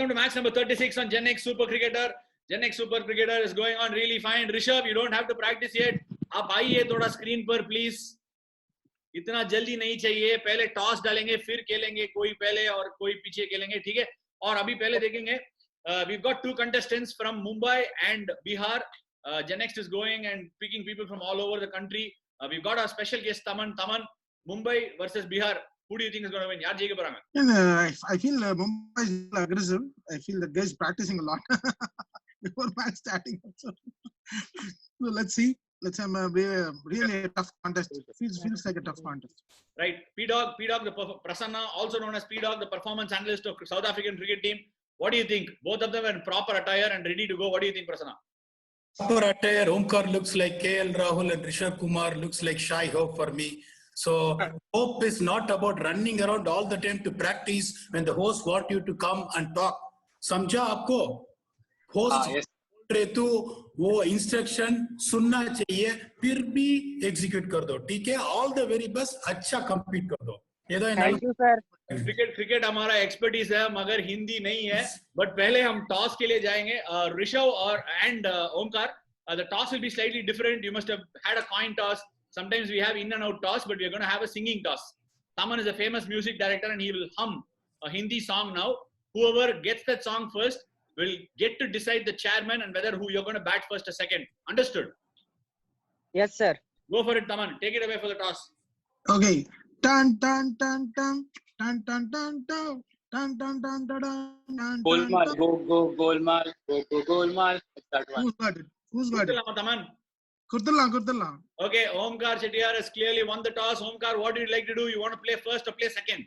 welcome to match number 36 on Gen X Super Cricketer. Gen X Super Cricketer is going on really fine. Rishabh, you don't have to practice yet. आप आइए थोड़ा screen पर please. इतना जल्दी नहीं चाहिए. पहले टॉस डालेंगे, फिर खेलेंगे. कोई पहले और कोई पीछे खेलेंगे, ठीक है? और अभी पहले देखेंगे. We've got two contestants from Mumbai and Bihar. Gen X is going and picking people from all over the country. We've got our special guest Taman. Taman, Mumbai versus Bihar. Who do you think is going to win? यार GK परांगा. I feel Mumbai is aggressive. I feel the guys practicing a lot before match starting. So let's see. Let's have a really tough contest. Feels like a tough contest. Right. P-Dog, Prasanna, also known as P-Dog, the performance analyst of South African cricket team. What do you think? Both of them are in proper attire and ready to go. What do you think, Prasanna? Proper attire. Omkar looks like KL Rahul and Rishabh Kumar looks like Shai Hope for me. So hope is not about running around all the time to practice when the host want you to come and talk. समझा आपको? Host बोल रहे तो वो instruction सुनना चाहिए, फिर भी execute कर दो, ठीक है? All the very best, अच्छा compete कर दो. Thank you, sir. क्रिकेट हमारा एक्सपर्टीज है मगर हिंदी नहीं है. बट पहले हम टॉस के लिए जाएंगे. ऋषभ और and Omkar, the toss will be slightly different. You must have had a coin toss. Sometimes we have in and out toss, but we are going to have a singing toss. Taman is a famous music director and he will hum a Hindi song now. Whoever gets that song first will get to decide the chairman and whether who you're going to bat first or second. Understood? Yes, sir. Go for it, Taman. Take it away for the toss. Okay. Tan tan tan tan tan tan tan tan tan tan tan tan. Golmaal, go Golmaal, go Golmaal. That one. Who's got it? Taman. Kurtala. Okay, Omkar Chettiar has clearly won the toss. Omkar, what do you like to do? You want to play first or play second?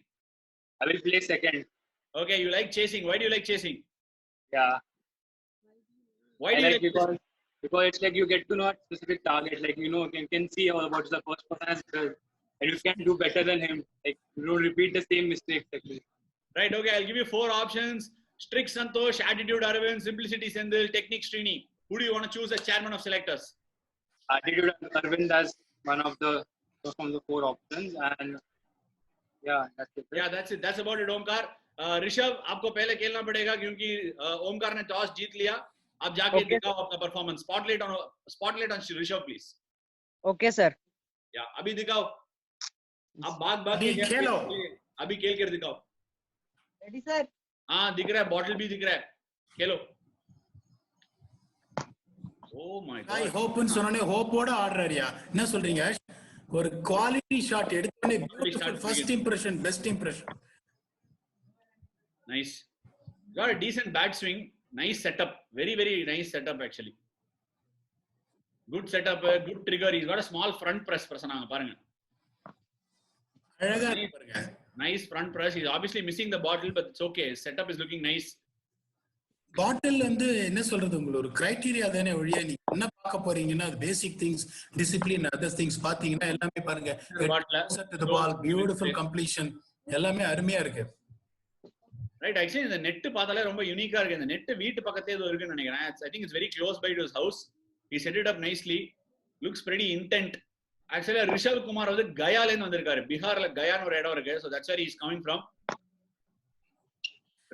I will play second. Okay, you like chasing. Why do you like chasing? Yeah. Why do you like because it's like you get to know a specific target. Like, you know, you can see what's the first person has done. And you can do better than him. Like, you don't repeat the same mistakes. Actually. Right, okay, I'll give you 4 options. Strict Santosh, Attitude Aravind, Simplicity Sendil, Technique Srini. Who do you want to choose as chairman of selectors? Attitude Aravind as one of the from the 4 options. And yeah, that's it. Yeah, that's it. That's about it, Omkar. Rishabh, आपको पहले खेलना पड़ेगा क्योंकि ओमकार ने toss जीत लिया. आप जाके दिखाओ अपना performance. Spotlight on Rishabh, please. Okay, sir. Yeah, अभी दिखाओ. आप बात खेलो. अभी खेल कर दिखाओ. Ready, sir? हाँ, दिख रहा है. बॉटल भी दिख रहा है. खेलो. Oh my God. I hope ன்னு சொன்னனே ஹோப்போட ஆடுறாரியா. என்ன சொல்றீங்க? ஒரு குவாலிட்டி ஷாட் எடுத்தனே beautiful first impression, best impression. Nice. Got a decent bat swing. Nice setup. Very nice setup actually. Good setup, good trigger. He's got a small front press. Prasanna, பாருங்க. அழகா இருக்கு பாருங்க. Nice front press. He's obviously missing the bottle, but it's okay. His setup is looking nice. பாட்டில் வந்து என்ன சொல்றது, உங்களுக்கு ஒரு criteria தானே ஒழிய நீங்க என்ன பார்க்க போறீங்கன்னா basic things, discipline, other things பாத்தீங்கன்னா எல்லாமே பாருங்க. பியூட்டிஃபுல் கம்ப்ளீஷன் எல்லாமே அருமையா இருக்கு. ரைட், ஆக்சுவலி இந்த நெட் பார்த்தாலே ரொம்ப யூனிக்கா இருக்கு. இந்த நெட் வீட்டு பக்கத்தே ஏதோ இருக்குன்னு நினைக்கிறேன். I think it's very close by to his house. He set it up nicely. Looks pretty intent. Actually, Rishabh Kumar வந்து கயால இருந்து வந்திருக்காரு. பீகார்ல கயான்னு ஒரு இடம் இருக்கு. So that's where he is coming from.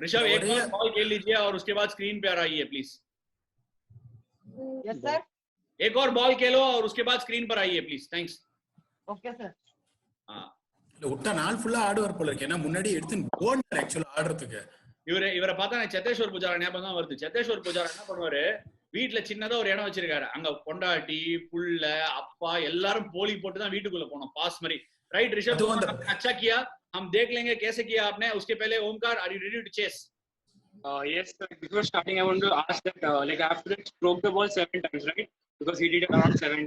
Rishabh, एक और बॉल खेल लीजिए और उसके बाद स्क्रीन पे आ रही है प्लीज. Yes, sir. एक और बॉल खेलो और उसके बाद स्क्रीन पर आइए प्लीज. थैंक्स. Okay, sir. हां, ஒட்ட நாள் ஃபுல்லா ஆடுவார் போல இருக்கு. ஏன்னா முன்னாடி எடுத்து போன்ல ஆக்சுவலா ஆடுறதுக்கு இவரை பார்த்தா நான் சத்தேஸ்வர் புஜாரா ஞாபகம் தான் வருது. சத்தேஸ்வர் புஜாரா என்ன பண்ணுவாரு, வீட்டுல சின்னதா ஒரு இடம் வச்சிருக்காரு. அங்க பொண்டாட்டி, புள்ள, அப்பா எல்லாரும் போலி போட்டு தான் வீட்டுக்குள்ள போனோம், பாஸ் மாதிரி. राइट ऋषभ, अच्छा किया. हम देख लेंगे कैसे किया आपने. उसके पहले Omkar, are you ready to chess? Yes, before starting I want to ask that like after it stroke the ball 7 times, right? Because he did it around 7.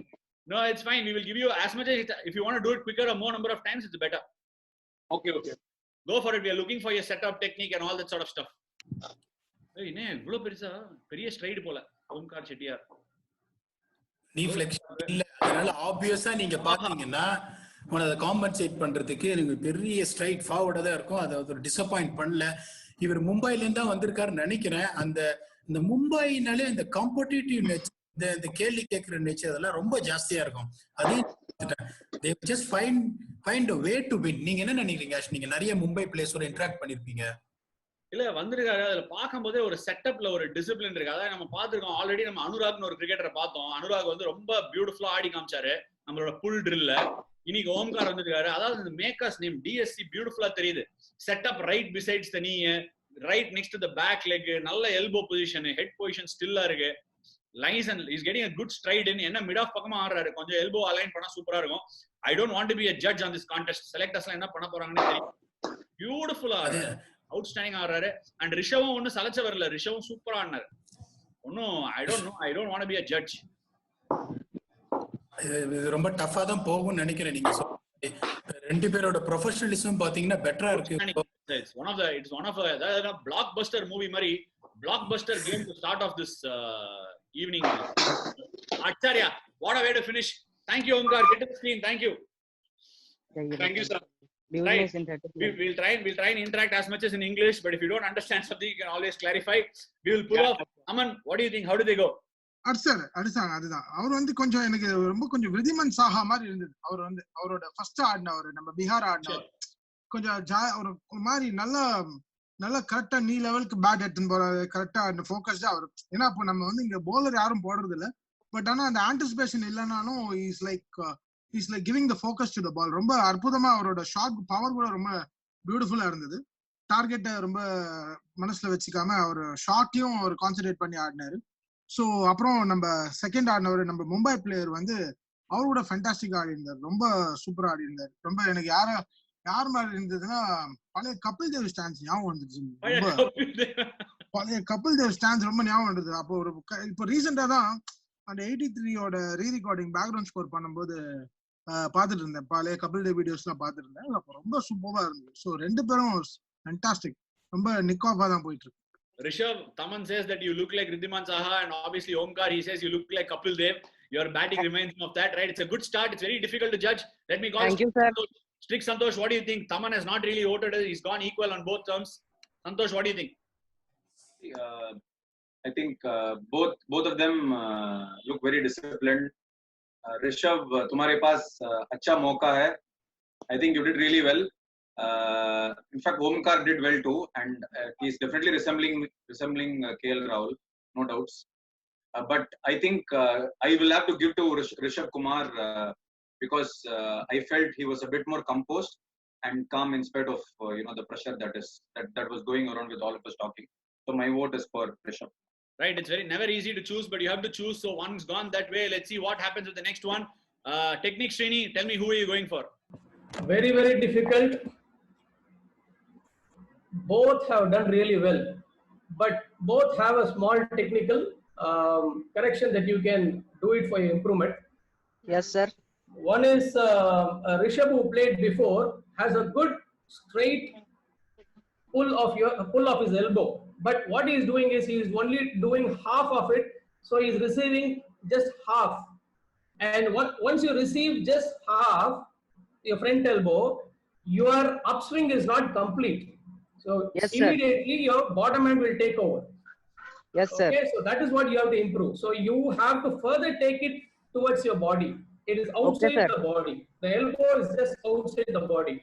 No, it's fine. We will give you as much as if you want to do it quicker or more number of times, it's better. Okay. Go for it. We are looking for your setup technique and all that sort of stuff. Hey, ne, இவ்ளோ பெரிய straight போல ஓம்கார் செட்டியார். நீ flexible இல்ல, அதனால ஆப்வியஸா நீங்க பாத்தீங்கன்னா அதை காம்பன்சேட் பண்றதுக்கு எனக்கு பெரிய ஸ்ட்ரைட் ஃபார்வர்டா தான் இருக்கும். அதை ஒரு டிசப்பாயிண்ட் பண்ணல. இவர் மும்பைல இருந்தா வந்திருக்காருன்னு நினைக்கிறேன். இந்த மும்பைனாலே இந்த காம்படிட்டிவ் நேச்சர், இந்த கேள்வி கேட்கிற நேச்சர் அதெல்லாம் ரொம்ப ஜாஸ்தியா இருக்கும். அதையும் just find a way to win. நீங்க என்ன நினைக்கிறீங்க? நீங்க நிறைய மும்பை பிளேயர்ஸோட இன்டராக்ட் பண்ணிருப்பீங்க. இல்ல வந்திருக்காரு. அதுல பார்க்கும்போதே ஒரு செட்டப்ல ஒரு டிசிப்ளின் இருக்கு. அதான் நம்ம பார்த்திருக்கோம் ஆல்ரெடி. நம்ம அனுராக்னு ஒரு கிரிக்கெட்டரை பார்த்தோம். அனுராக் வந்து ரொம்ப பியூட்டிஃபுல்லா ஆடி காமிச்சாரு நம்மளோட புல் ட்ரில்ல. இன்னைக்கு ஓம்கார் வந்திருக்காரு. அதாவது இந்த மேக்கர்ஸ் நேம் டிஎஸ்சி பியூட்டிஃபுல்லா தெரியுது. Setup right besides the knee, right next to the back leg, நல்ல எல்போ பொசிஷன், ஹெட் பொசிஷன் ஸ்டில்லா இருக்கு. Lines and is getting a good stride in. என்ன மிட் ஆஃப் பக்கமா ஆடுறாரு. கொஞ்சம் எல்போ அலைன் பண்ணா சூப்பரா இருக்கும். I don't want to be a judge on this contest. செலக்டர்ஸ்லாம் என்ன பண்ண போறாங்கன்னு தெரியும். பியூட்டிஃபுல்லா அவுட்ஸ்டாண்டிங் ஆடுறாரு. அண்ட் ரிஷவும் ஒன்னும் சலச்ச வரல. ரிஷவும் சூப்பரா ஆடினாரு. ஒன்னும் I don't want to be a judge. இது ரொம்ப டஃபா தான் போகும்னு நினைக்கிறேன். நீங்க ரெண்டு பேரோட ப்ரொஃபஷனலிசம் பாத்தீங்கன்னா பெட்டரா இருக்கு. It's one of a blockbuster movie மாதிரி, blockbuster game to start off this evening. Acharya, what a way to finish. Thank you, Omkar. Get to the screen. Thank you. Thank you, sir. Right. We'll try and interact as much as in English, but if you don't understand something, you can always clarify. We will pull off. Aman, what do you think? How do they go? அடிச்சாங்க. அதுதான் அவர் வந்து கொஞ்சம் எனக்கு ரொம்ப கொஞ்சம் விருதிமன் சாஹா மாதிரி இருந்தது. அவர் வந்து அவரோட ஃபர்ஸ்ட் ஆடினவர், நம்ம பீகார் ஆடினவர், கொஞ்சம் ஒரு மாதிரி நல்லா கரெக்டா நீ லெவலுக்கு பேட் எடுத்துன்னு போறாரு. கரெக்டா அந்த ஃபோக்கஸ்டா அவர். ஏன்னா இப்போ நம்ம வந்து இங்க போலர் யாரும் போடுறது இல்ல. பட் ஆனா அந்த ஆன்டிசிபேஷன் இல்லைனாலும் is like giving the focus to the ball. ரொம்ப அற்புதமா அவரோட ஷாட் பவர் கூட ரொம்ப பியூட்டிஃபுல்லா இருந்தது. டார்கெட்டை ரொம்ப மனசுல வச்சுக்காம அவர் ஷாட்டையும் அவர் கான்சென்ட்ரேட் பண்ணி ஆடினாரு. ஸோ அப்புறம் நம்ம செகண்ட் ஆடினவர் நம்ம மும்பை பிளேயர் வந்து அவரோட ஃபேண்டாஸ்டிக் ஆடி இருந்தார். ரொம்ப சூப்பரா ஆடி இருந்தார். ரொம்ப எனக்கு யார் மாதிரி இருந்ததுன்னா பழைய கபில் தேவ் ஸ்டான்ஸ் ஞாபகம் வந்துச்சு. ரொம்ப பழைய கபில் தேவ் ஸ்டான்ஸ் ரொம்ப ஞாபகம் வந்தது. அப்போ இப்போ ரீசெண்டா தான் அந்த 83 ரீ ரெக்கார்டிங் பேக்ரவுண்ட் ஸ்கோர் பண்ணும்போது பாத்துட்டு இருந்தேன். பழைய கபில் தேவ் வீடியோஸ் எல்லாம் பாத்துட்டு இருந்தேன். அப்போ ரொம்ப சூப்பரா இருந்தது. ஸோ ரெண்டு பேரும் ஃபேண்டாஸ்டிக். ரொம்ப நிக் ஆஃபா தான் போயிட்டு இருக்கு. Rishabh, Taman says that you look like Riddhiman Saha, and obviously Omkar, he says you look like Kapil Dev. Your batting reminds me of that, right? It's a good start. It's very difficult to judge. Let me call Thank you, sir. Strict Santosh. What do you think? Taman has not really voted. He's gone equal on both terms. Santosh, what do you think? I think both of them look very disciplined. Rishabh, तुम्हारे पास अच्छा मौका है. I think you did really well. In fact, Omkar did well too, and he's definitely resembling KL Rahul, no doubts. But I think I will have to give to Rishabh Kumar because I felt he was a bit more composed and calm in spite of the pressure that was going around with all of us talking. So my vote is for Rishabh. Right, it's never easy to choose, but you have to choose. So one's gone that way. Let's see what happens with the next one. Technique Srini, tell me who are you going for? Very, very difficult. Both have done really well, but both have a small technical correction that you can do it for your improvement. Yes, sir. One is Rishabh, who played before, has a good straight pull of his elbow. But what he is doing is he is only doing half of it, so he is receiving just half. And once you receive just half your front elbow, your upswing is not complete. So yes, immediately your bottom hand will take over. Yes, sir. Okay, so that is what you have to improve. So you have to further take it towards your body. It is outside the body. The elbow is just outside the body.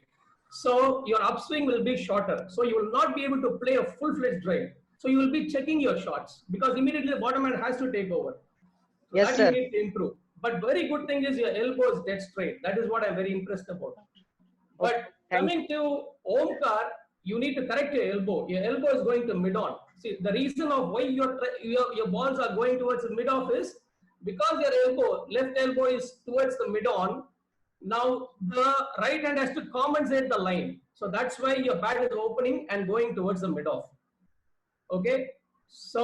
So your upswing will be shorter. So you will not be able to play a full-fledged drive. So you will be checking your shots because immediately the bottom hand has to take over. So yes, that sir. You need to improve. But very good thing is your elbow is dead straight. That is what I'm very impressed about. But coming to Omkar, you need to correct your elbow. Your elbow is going to mid-on. See, the reason of why your balls are going towards the mid-off is because your left elbow is towards the mid-on. Now the right hand has to compensate the line. So that's why your bat is opening and going towards the mid-off. Okay. So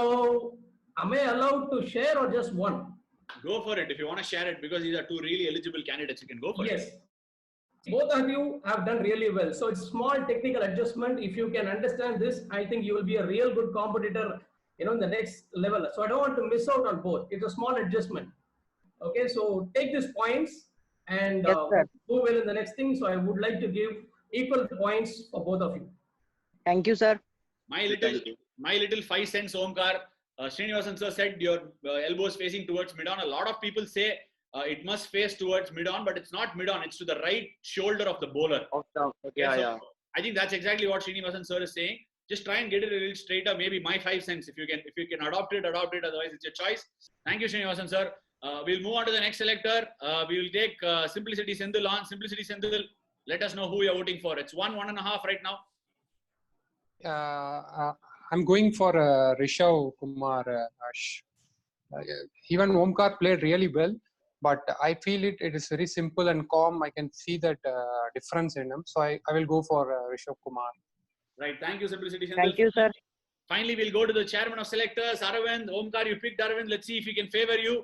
am I allowed to share or just one? Go for it. If you want to share it, because these are two really eligible candidates, you can go for it. Yes. Both of you have done really well. So it's small technical adjustment. If you can understand this, I think you will be a real good competitor, in the next level. So I don't want to miss out on both. It's a small adjustment. Okay, so take these points and do well in the next thing. So I would like to give equal points for both of you. Thank you, sir. My little 5 cents, Omkar. Srinivasan sir said your elbow is facing towards mid-on. A lot of people say it must face towards mid-on, but it's not mid-on. It's to the right shoulder of the bowler. Okay, yeah. I think that's exactly what Srinivasan sir is saying. just try and get it a little straighter. Maybe my 5 cents. If you can adopt it. Otherwise, it's your choice. Thank you, Srinivasan sir. We'll move on to the next selector. We will take Simplicity Sendil on. Simplicity Sendil, let us know who you're voting for. It's 1.5 right now. I'm going for Rishav Kumar. Even Omkar played really well, but I feel it is very simple and calm. I can see that difference in him. So I will go for Rishav Kumar. Right. Thank you, Simplicity Sendil. Thank you, sir. Finally, we'll go to the chairman of selectors, Aravind. Omkar, you picked Aravind. Let's see if he can favor you.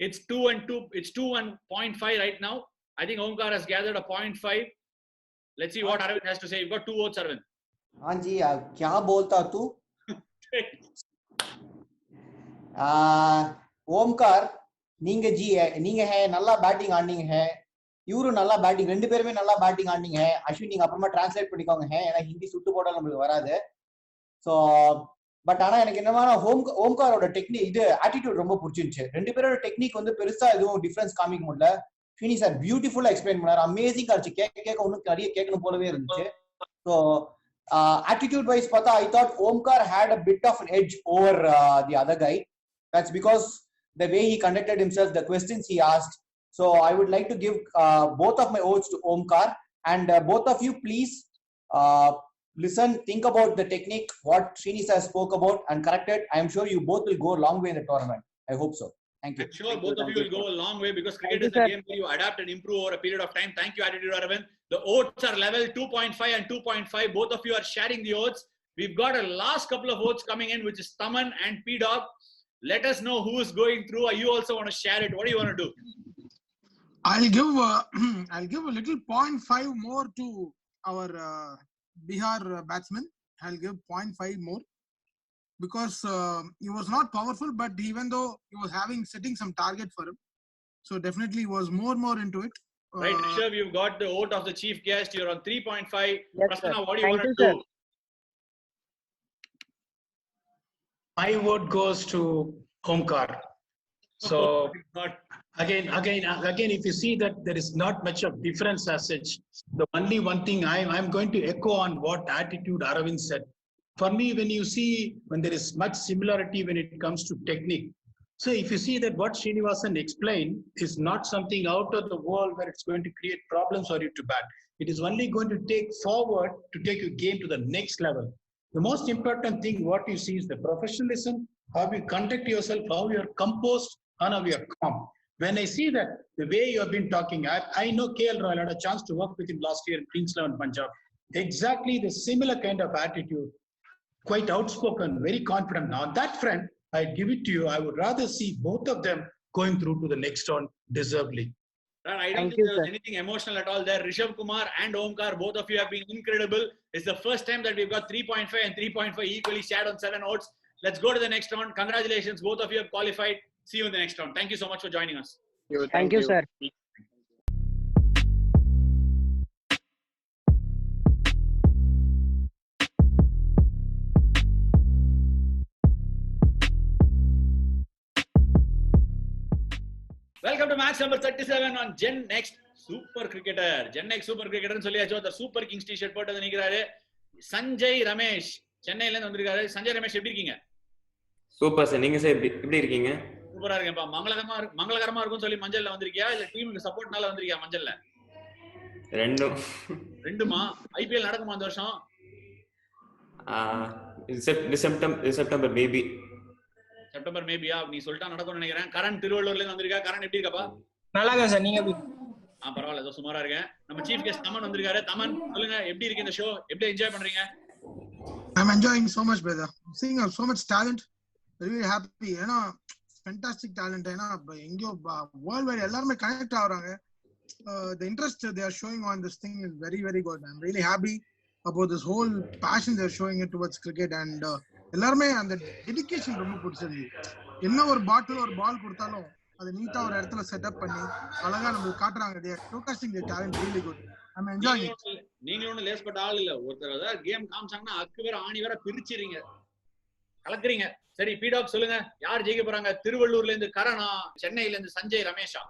It's 2 and 2. It's 2 and 0.5 right now. I think Omkar has gathered a 0.5. Let's see what Aravind has to say. You've got 2 votes, Aravind. हाँ जी, क्या बोलता तू? ஓம்கார், நீங்க நல்லா batting ஆடினீங்க, இவரும் நல்லா batting, 2 பேருமே நல்லா பேட்டிங் ஆடினீங்க. அஸ்வின் நீங்க அப்புறமா டிரான்ஸ்லேட் பண்ணிக்கோங்க, ஏன்னா ஹிந்தி சுட்டு போட்டாலும் நம்மளுக்கு வராது. ஸோ பட் ஆனா எனக்கு என்னன்னா ஓம்காரோட டெக்னிக், இது ஆட்டிடியூட் ரொம்ப பிடிச்சிருந்துச்சு. 2 பேரோட டெக்னிக் வந்து பெருசா எதுவும் டிஃபரன்ஸ் காமிக்க முடியல. ஸ்ரீனி சார் பியூட்டிஃபுல்லா எக்ஸ்பிளைன் பண்ணாரு, அமேசிங்கா இருந்துச்சு. கேட்க இன்னும் நிறைய கேட்கணும் போலவே இருந்துச்சு. So attitude wise pata, I thought Omkar had a bit of an edge over the other guy. That's because the way he conducted himself, the questions he asked. So I would like to give both of my votes to Omkar, and both of you please listen, think about the technique what Srini sir spoke about and correct it. I am sure you both will go a long way in the tournament. I hope so. Thank you. I'm sure both of you will go a long way, because cricket is a game where you adapt and improve over a period of time. Thank you, Attitude Aravind. The votes are level 2.5 and 2.5. Both of you are sharing the votes. We've got a last couple of votes coming in, which is Taman and P-Dog. Let us know who is going through. Or you also want to share it? What do you want to do? I'll give a little 0.5 more to our Bihar batsman. I'll give 0.5 more, because he was not powerful, but even though he was setting some target for him, so definitely he was more into it. Right, Rishabh, you've got the vote of the chief guest. You're on 3.5. Yes, Prasanna, sir. what do you Thank want to you, do? sir. My vote goes to Omkar. So again, if you see that there is not much of difference as such, the only one thing I'm going to echo on what Attitude Aravind said. For me, when there is much similarity when it comes to technique. So if you see that what Srinivasan explained is not something out of the world where it's going to create problems for you to bat. It is only going to take forward to take your game to the next level. The most important thing what you see is the professionalism, how you conduct yourself, how you are composed, and how you are calm. When I see that the way you have been talking, I know KL Royal, had a chance to work with him last year in Kings 11 Punjab. Exactly the similar kind of attitude. Quite outspoken, very confident. Now, on that front, I give it to you. I would rather see both of them going through to the next round deservedly. I don't think there was anything emotional at all there. Rishabh Kumar and Omkar, both of you have been incredible. It's the first time that we've got 3.5 and 3.5 equally shared on 7 votes. Let's go to the next round. Congratulations, both of you have qualified. See you in the next round. Thank you so much for joining us. Thank you, sir. Welcome to match number 37 on Gen Next Super Cricketer. Gen Next Super Cricketer சொல்லியாச்சு. அந்த super Kings T-shirt போட்டு வந்து நிக்கிறாரு சஞ்சய் ரமேஷ், சென்னையில இருந்து வந்திருக்காரு. சஞ்சய் ரமேஷ், எப்படி இருக்கீங்க? சூப்பர் சார், நீங்க சார் எப்படி இருக்கீங்க? சூப்பரா இருக்கேன்ப்பா. மங்களகரமா இருக்கும்னு சொல்லி மஞ்சள்ல வந்திருக்கியா, இல்ல டீமுக்கு சப்போர்ட்னால வந்திருக்கியா மஞ்சள்ல? ரெண்டுமா? ஐபிஎல் நடக்குமா இந்த வருஷம்? September maybe. செப்டம்பர் மேபியா? நீ சொல்லிட்டா நடக்கும்னு நினைக்கிறேன். கரண் திருவள்ளூர்ல இருந்து வந்திருக்கா. கரண் எப்படி இருக்கப்பா? நல்லா இருக்கேன் சார், நீங்க எப்படி? பரவாயில்ல, ஏதோ சுமாரா இருக்கேன். நம்ம சீஃப் கெஸ்ட் தமன் வந்திருக்காரு. தமன், சொல்லுங்க, எப்படி இருக்கு இந்த ஷோ? எப்படி என்ஜாய் பண்றீங்க? I'm enjoying so much, brother. Seeing so much talent, really happy. ஏன்னா fantastic talent. ஏன்னா எங்கயோ world wide எல்லாரும் connect ஆவறாங்க. The interest they are showing on this thing is very very good. I'm really happy about this whole passion they are showing it towards cricket, and எல்லாரும் அந்த dedication ரொம்ப பிடிச்சிருக்கு. என்ன ஒரு பாட்டில் ஒரு பால் கொடுத்தாலும் அதை நீட்டா ஒரு இடத்துல செட்டப் பண்ணி அழகா நமக்கு காட்டுறாங்க. they are showcasing their talent really good. I'm enjoying it. நீங்க ஒண்ணு லேஸ்பட்ட ஆள் இல்ல. ஒருத்தர் ஏதாவது கேம் காமிச்சாங்கன்னா அக்கு வேற ஆணி வேற பிரிச்சிரீங்க, கலக்குறீங்க. சரி, பீடாக் சொல்லுங்க, யார் ஜெயிக்க போறாங்க? திருவள்ளூர்ல இருந்து கரணா, சென்னையில இருந்து சஞ்சய் ரமேஷா?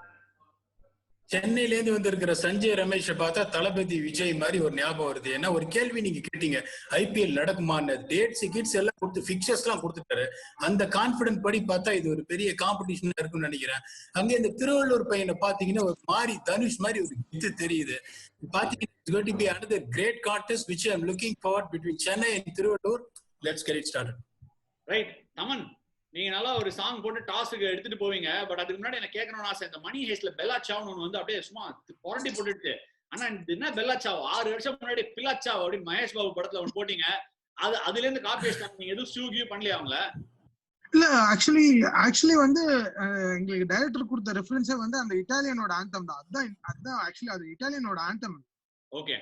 சென்னையில இருந்து வந்திருக்கிற சஞ்சய் ரமேஷை பார்த்தா தளபதி விஜய் மாதிரி ஒரு ஞாபகம் வருது. ஏன்னா ஒரு கேள்வி நீங்க கேட்டீங்க, ஐபிஎல் நடக்குமான்னு. டேட்ஸ் கிட்ஸ் எல்லாம் கொடுத்து பிக்சர்ஸ் எல்லாம் கொடுத்துட்டாரு. அந்த கான்பிடன்ட் படி பார்த்தா இது ஒரு பெரிய காம்படிஷன் இருக்கும்னு நினைக்கிறேன். அங்க இந்த திருவள்ளூர் பையனை பாத்தீங்கன்னா ஒரு மாதிரி தனுஷ் மாதிரி ஒரு இது தெரியுது. பாத்தீங்கன்னா it's going to be another great contest which I am looking forward between Chennai and Tiruvallur. Let's get it started. Right Thaman, நீங்க நல்லா ஒரு சாங் போட்டு டாஸ்க்கு எடுத்துட்டு போவீங்க. பட் அதுக்கு முன்னாடி எனக்கு கேட்கணும்னு ஆசை, இந்த மணி ஹேஸ்ட்ல பெல்லா சாவ்னு ஒன்று வந்து அப்படியே சும்மா புரட்டி போட்டுட்டு, ஆனா என்ன பெல்லா சாவ் 6 வருஷம் முன்னாடி பில்லா சாவ் அப்படின்னு மகேஷ் பாபு படத்துல ஒன்று போட்டீங்க. அதுல இருந்து காப்பி அடிச்சாங்க. நீங்க எதுவும் ஸ்டூகியூ பண்ணலையா அவங்கள? இல்ல ஆக்சுவலி வந்து எங்களுக்கு டைரக்டர் கொடுத்த ரெஃபரன்ஸே வந்து அந்த இட்டாலியனோட ஆந்தம் தான். அதுதான் ஆக்சுவலி அது இட்டாலியனோட ஆந்தம். ஓகே,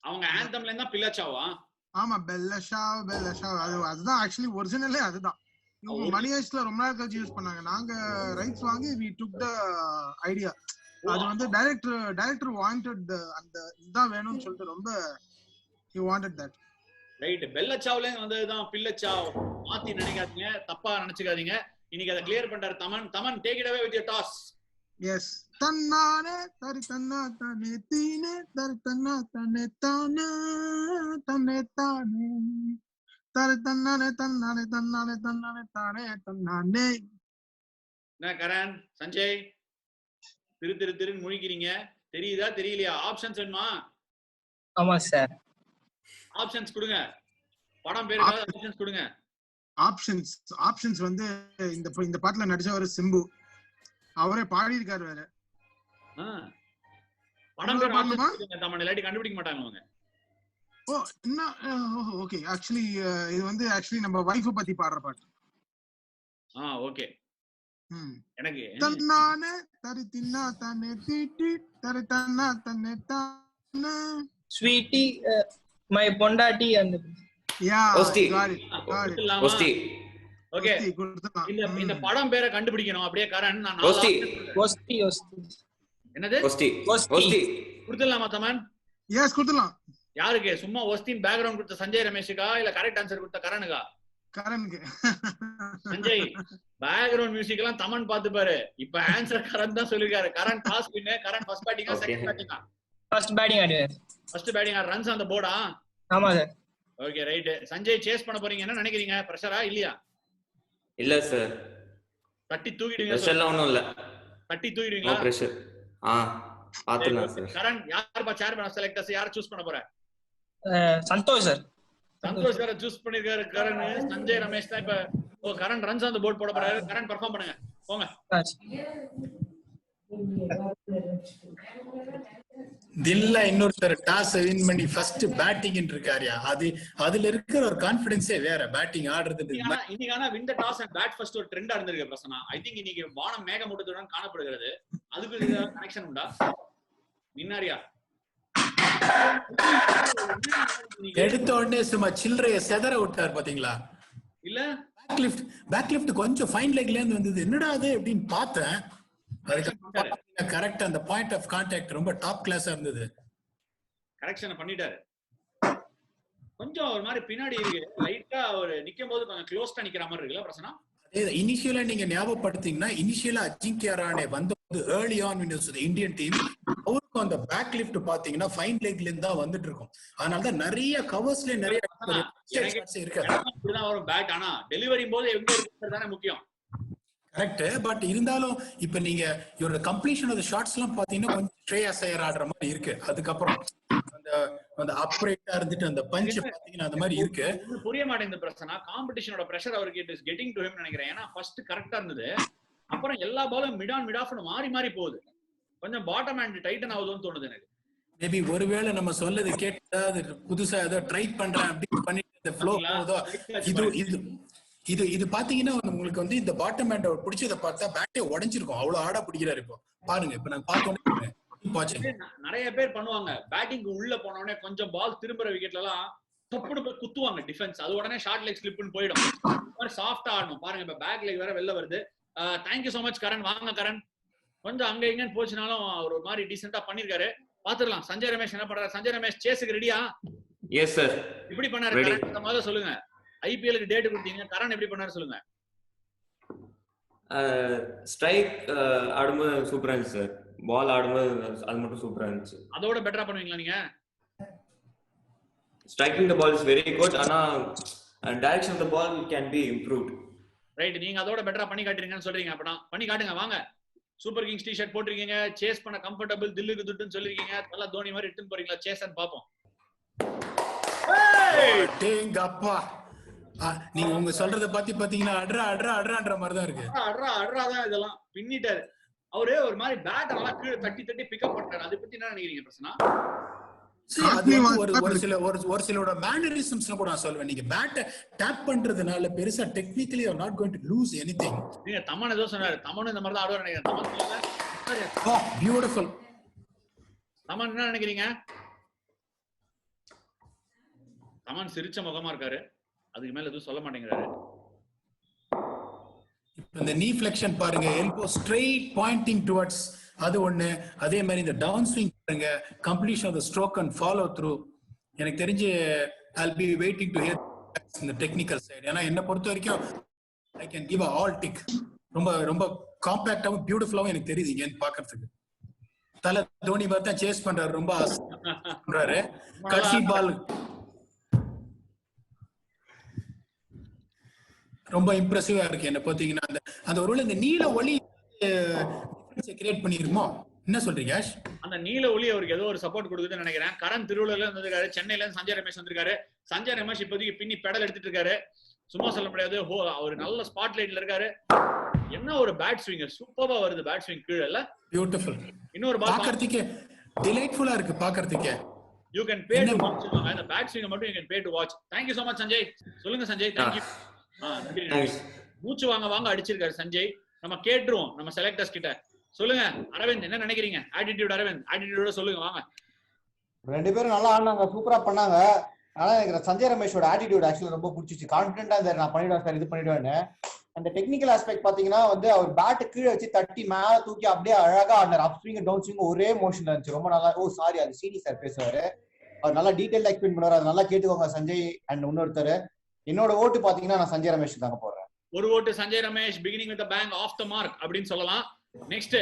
அவங்க ஆந்தம்ல இருந்தா பில்லா சாவா? ஆமா, பெல்லஷா அதுதான் ஆக்சுவலி ஒரிஜினலே அதுதான். மணி ஹேஸ்ட்ல ரொம்ப நாள் கழிச்சு யூஸ் பண்ணாங்க. நாங்க ரைட்ஸ் வாங்கி we took the idea. அது வந்து டைரக்டர் வாண்டட் அந்த இதுதான் வேணும்னு சொல்லிட்டு ரொம்ப he wanted that. ரைட், பெல்லச்சாவ்ல வந்ததுதான் பில்லச்சாவ். மாத்தி நினைக்காதீங்க, தப்பா நினைச்சுக்காதீங்க. இன்னைக்கு அதை கிளியர் பண்றாரு Thaman. Take it away with your toss. Yes. தன்னானே தரி தன்னா தனே தீனே தரி தன்னா தனே தானே தனே தானே தரி தன்னானே தன்னானே தன்னானே தன்னானே தானே தன்னானே. என்ன கரண், சஞ்சய் திருன்னு முழிக்கிறீங்க? தெரியுதா தெரியலையா? ஆப்ஷன்ஸ் வேணுமா? ஆமா சார். ஆப்ஷன்ஸ் கொடுங்க. படம் பேருக்காக ஆப்ஷன்ஸ் கொடுங்க. ஆப்ஷன்ஸ் வந்து இந்த பாட்டுல நடிச்சவர் சிம்பு, அவரே பாடி இருக்காரு. வேற படம் பேர் தமிழ் இல்லாட்டி கண்டுபிடிக்க மாட்டாங்க அவங்க. ஓ என்ன, ஓகே. ஆக்சுவலி இது வந்து நம்ம வைஃப் பத்தி பாடுற பாட்டு. ஓகே. எனக்கு தன்னானே தரி தின்னா தன்னே தீட்டி தரி தன்னா தன்னே தானே ஸ்வீட்டி மை பொண்டாட்டி அந்த யா ஓஸ்டி. ஓகே, இந்த படம் பேரை கண்டுபிடிக்கணும். அப்படியே கரண் நான் என்னது கொடுத்துடலாமா தமன்? எஸ் கொடுத்துடலாம். யாருக்கு? சும்மா ஒஸ்டின் பேக்ரவுண்ட் கொடுத்த சஞ்சய் ரமேஷுக்கா இல்ல கரெக்ட் ஆன்சர் கொடுத்த கரணுக்கா? கரனுக்கு. சஞ்சய் பேக்ரவுண்ட் மியூசிக் எல்லாம் தமன் பாத்து பாரு. இப்ப ஆன்சர் கரண் தான் சொல்லிருக்காரு. Karan toss win. Karan first பேட்டிங்கா செகண்ட் பேட்டிங்கா? ஃபர்ஸ்ட் பேட்டிங் ஆடுவார். First batting. Runs on the போர்டா? ஆமா sir. Okay right. Sanjay chase பண்ண போறீங்க, என்ன நினைக்கிறீங்க? பிரஷரா இல்லையா? இல்ல சார், தட்டி தூக்கிடுவீங்க. பிரஷர்லாம் ஒண்ணும் இல்ல. தட்டி தூக்கிடுவீங்களா? No pressure. பாத்துலாம் சார். கரண் யார்ப்பா சேர்மன் செலக்டர்ஸ்? யாரை சூஸ் பண்ண போற? சந்தோஷ் சார். சந்தோஷ் வேற சூஸ் பண்ணிருக்காரு. கரண் சஞ்சய் ரமேஷ் தான் இப்ப Karan runs on the board போட போறாரு. கரண் பெர்ஃபார்ம் பண்ணுங்க போங்க. தில்லா இன்னொருத்தர் டாஸ் வின் பண்ணி ஃபர்ஸ்ட் பேட்டிங் இருக்காருயா. அதுல இருக்கிற ஒரு கான்ஃபிடன்ஸே வேற. பேட்டிங் ஆடுறது இன்னைக்கு ஆனா win the toss and bat first ஒரு ட்ரெண்டா இருந்திருக்கு பிரசனா. ஐ திங்க் இன்னைக்கு வானம் மேகமூட்டத்துடன் காணப்படுகிறது. அதுக்கு கனெக்ஷன் உண்டா? மின்னாரியா எடுத்த உடனே சும்மா சில்லறைய செதற விட்டார் பாத்தீங்களா? இல்ல பேக் லிஃப்ட் கொஞ்சம் ஃபைன் லெக்ல இருந்து வந்தது. என்னடா அது அப்படின்னு பார்த்தேன். கரெக்ட், அந்த பாயிண்ட் ஆஃப் கான்டாக்ட் ரொம்ப டாப் கிளாஸா இருந்தது. கரெக்ஷன் பண்ணிட்டாரு. கொஞ்சம் ஒரு மாதிரி பின்னாடி இருக்கு, லைட்டா ஒரு நிக்கும் போது கொஞ்சம் க்ளோஸ்டா நிக்கிற மாதிரி இருக்குல்ல பிரசனா? இனிஷியலா நீங்க ஞாபகப்படுத்தீங்கன்னா, இனிஷியலா அஜிங்கியா ரஹானே வந்தபோது early on win Indian team, அவருக்கும் அந்த பேக் லிஃப்ட் பாத்தீங்கன்னா ஃபைன் லெக்ல இருந்து தான் வந்துட்டு இருக்கும். அதனாலதான் நிறைய கவர்ஸ்ல நிறைய வரும் பேக். ஆனா டெலிவரி போது எங்க இருக்குறதுதானே முக்கியம். கரெக்ட். பட் இருந்தாலும் இப்ப நீங்க இவரோட கம்ப்ளீஷன் ஆஃப் தி ஷாட்ஸ் எல்லாம் பாத்தீங்கன்னா கொஞ்சம் ஸ்ரேயாஸ் ஐயர் ஆடுற மாதிரி இருக்கு. அதுக்கப்புறம் அந்த அப்ரைட்டா இருந்துட்டு அந்த பஞ்ச் பாத்தீங்கன்னா அந்த மாதிரி இருக்கு. புரிய மாட்டேங்குது பிரச்சனை. காம்படிஷனோட பிரஷர் அவருக்கு it is getting to him நினைக்கிறேன். ஏன்னா ஃபர்ஸ்ட் கரெக்டா இருந்தது, அப்புறம் எல்லா பாலும் மிட் ஆஃப்னு மாறி போகுது. கொஞ்சம் பாட்டம் ஹேண்ட் டைட்டன் ஆகுதுன்னு தோணுது எனக்கு. மேபி ஒருவேளை நம்ம சொல்லது கேட்டா புதுசா ஏதோ ட்ரை பண்றேன் அப்படின்னு பண்ணிட்டு இந்த ஃப்ளோ போகுதோ. இது பாத்தீங்கன்னா உங்களுக்கு வந்து இந்த பாட்டம் ஹேண்ட் அவர் பிடிச்சதை பார்த்தா பேட்டே உடைஞ்சிருக்கும். அவ்வளவு ஆடா பிடிக்கிறாரு. இப்போ பாருங்க, இப்ப நான் பார்த்தோன்னே நிறைய பேர் பண்ணுவாங்க. பேட்டிங் உள்ள போனோடனே கொஞ்சம் பால் திரும்புற விக்கெட்ல எல்லாம் தொப்புடு போய் குத்துவாங்க டிஃபென்ஸ். அது உடனே ஷார்ட் லெக் ஸ்லிப்னு போயிடும். சாஃப்டா ஆடணும். பாருங்க இப்ப பேக் லெக் வேற வெளில வருது. Thank you so much Karan. வாங்க கரண். கொஞ்சம் அங்க இங்கன்னு போச்சுனாலும் அவர் ஒரு மாதிரி டீசெண்டா பண்ணிருக்காரு. பாத்துடலாம் சஞ்சய் ரமேஷ் என்ன பண்றாரு. சஞ்சய் ரமேஷ் சேஸுக்கு ரெடியா? Yes sir. இப்படி பண்ணாரு கரண், முதல்ல சொல்லுங்க. ஐபிஎல்க்கு டேட் கொடுத்தீங்க, கரண் எப்படி பண்ணாரு சொல்லுங்க. ஸ்ட்ரைக் ஆடும்போது சூப்பரா இருந்துச்சு சார். பால் ஆடும்போது அது மட்டும் சூப்பரா இருந்துச்சு. அதோட பெட்டரா பண்ணுவீங்களா நீங்க? Striking the ball is very good, ஆனா direction of the ball can be improved. Right, நீங்க அதோட பெட்டரா பண்ணி காட்டுறீங்கன்னு சொல்றீங்க. அப்பனா பண்ணி காட்டுங்க வாங்க. சூப்பர் கிங்ஸ் டி-ஷர்ட் போட்டிருக்கீங்க, சேஸ் பண்ண கம்ஃபர்டபிள், தில்லுக்கு துட்டுன்னு சொல்லிருக்கீங்க. நல்லா தோனி மாதிரி எடுத்துன்னு போறீங்களா சேஸ்ன்னு பாப்போம். அப்பா நீங்க உங்க சொல்றத பத்தி பாத்தீங்கன்னா அட்ரா அட்ரா அட்ரான்ற மாதிரி தான் இருக்கு. அட்ரா அட்ரா தான் இதெல்லாம் பின்னிட்டாரு அவரு. ஒரு மாதிரி பேட் நல்லா கீழே தட்டி தட்டி பிக்கப் பண்றாரு. அதை பத்தி என்ன நினைக்கிறீங்க பிரச்சனை? ஒரு சிலோட மேனரிசம்ஸ் கூட நான் சொல்வேன். நீங்க பேட்டை டேப் பண்றதுனால பெருசா technically are not going to lose anything. நீங்க தமன் ஏதோ சொன்னாரு, தமன் இந்த மாதிரி தான் ஆடுவார் நினைக்கிறேன். தமன் பியூட்டிஃபுல். தமன் என்ன நினைக்கிறீங்க? தமன் சிரிச்ச முகமா இருக்காரு, அதுக்கு மேல எதுவும் சொல்ல மாட்டேங்கிறாரு. இந்த knee flexion பாருங்க, elbow straight pointing towards, அது ஒண்ணு. அதே மாதிரி இந்த டவுன் ஸ்விங் பாருங்க, completion of the stroke and follow through. எனக்கு தெரிஞ்சு I'll be waiting to hear the technical side. ஏன்னா என்ன பொறுத்த வரைக்கும் I can give a all tick. ரொம்ப ரொம்ப காம்பாக்டாவும் பியூட்டிஃபுல்லாவும் எனக்கு தெரியுது இங்க பாக்குறதுக்கு. தல தோனி பார்த்தா சேஸ் பண்றாரு, ரொம்ப பண்றாரு. கடைசி பால் ரொம்ப இம்ப்ரெசிவா இருக்கு என்ன பாத்தீங்கன்னா. அந்த ஒருவேளை இந்த நீல ஒளி கிரியேட் பண்ணிருமோ, என்ன சொல்றீங்க? அந்த நீல ஒளி அவருக்கு ஏதோ ஒரு சப்போர்ட் கொடுக்குதுன்னு நினைக்கிறேன். கரண் திருவள்ளூர்ல இருந்து வந்திருக்காரு, சென்னையில இருந்து சஞ்சய் ரமேஷ் வந்திருக்காரு. சஞ்சய் ரமேஷ் இப்போதைக்கு பின்னி பெடல் எடுத்துட்டு இருக்காரு, சும்மா சொல்ல முடியாது. அவர் நல்ல ஸ்பாட் லைட்ல இருக்காரு. என்ன ஒரு பேட் ஸ்விங், சூப்பரா வருது பேட் ஸ்விங் கீழ. இல்ல பியூட்டிஃபுல். இன்னொரு பால் பாக்கிறதுக்கு டிலைட்ஃபுல்லா இருக்கு பாக்கிறதுக்கு. You can pay to watch. அந்த பேட் ஸ்விங் மட்டும் you can pay to watch. Thank you so much Sanjay. சொல்லுங்க சஞ்சய். Thank you. மூச்சு வாங்க வாங்க அடிச்சிருக்காரு சஞ்சய். நம்ம கேட்டுருவோம் நம்ம செலக்டர்ஸ் கிட்ட. சொல்லுங்க அரவிந்த், என்ன நினைக்கிறீங்க? ஆட்டிடியூட் அரவிந்த், ஆட்டிடியூட சொல்லுங்க வாங்க. ரெண்டு பேரும் நல்லா ஆடினாங்க, சூப்பரா பண்ணாங்க. ஆனா எனக்கு சஞ்சய் ரமேஷோட ஆட்டிடியூட் ஆக்சுவலி ரொம்ப பிடிச்சிச்சு. கான்பிடென்டா இருந்தாரு, நான் பண்ணிடுவேன் சார், இது பண்ணிடுவேன்னு. அந்த டெக்னிக்கல் ஆஸ்பெக்ட் பாத்தீங்கன்னா வந்து அவர் பேட் கீழே வச்சு தட்டி மேல தூக்கி அப்படியே அழகா ஆடினார். அப் ஸ்விங் டவுன் ஸ்விங் ஒரே மோஷன்ல இருந்துச்சு, ரொம்ப நல்லா. ஓ சாரி, அது சீனி சார் பேசுவாரு, அவர் நல்லா டீடைல் எக்ஸ்பிளைன் பண்ணுவார். அது நல்லா கேட்டுக்கோங்க சஞ்சய். அண்ட் இன்னொருத்தர், என்னோட ஓட்டு பாத்தீங்கன்னா நான் சஞ்சய் ரமேஷ் தாங்க போடுறேன். ஒரு ஓட்டு Sanjay Ramesh, beginning with the bang, off the mark அப்படின்னு சொல்லலாம். நெக்ஸ்ட்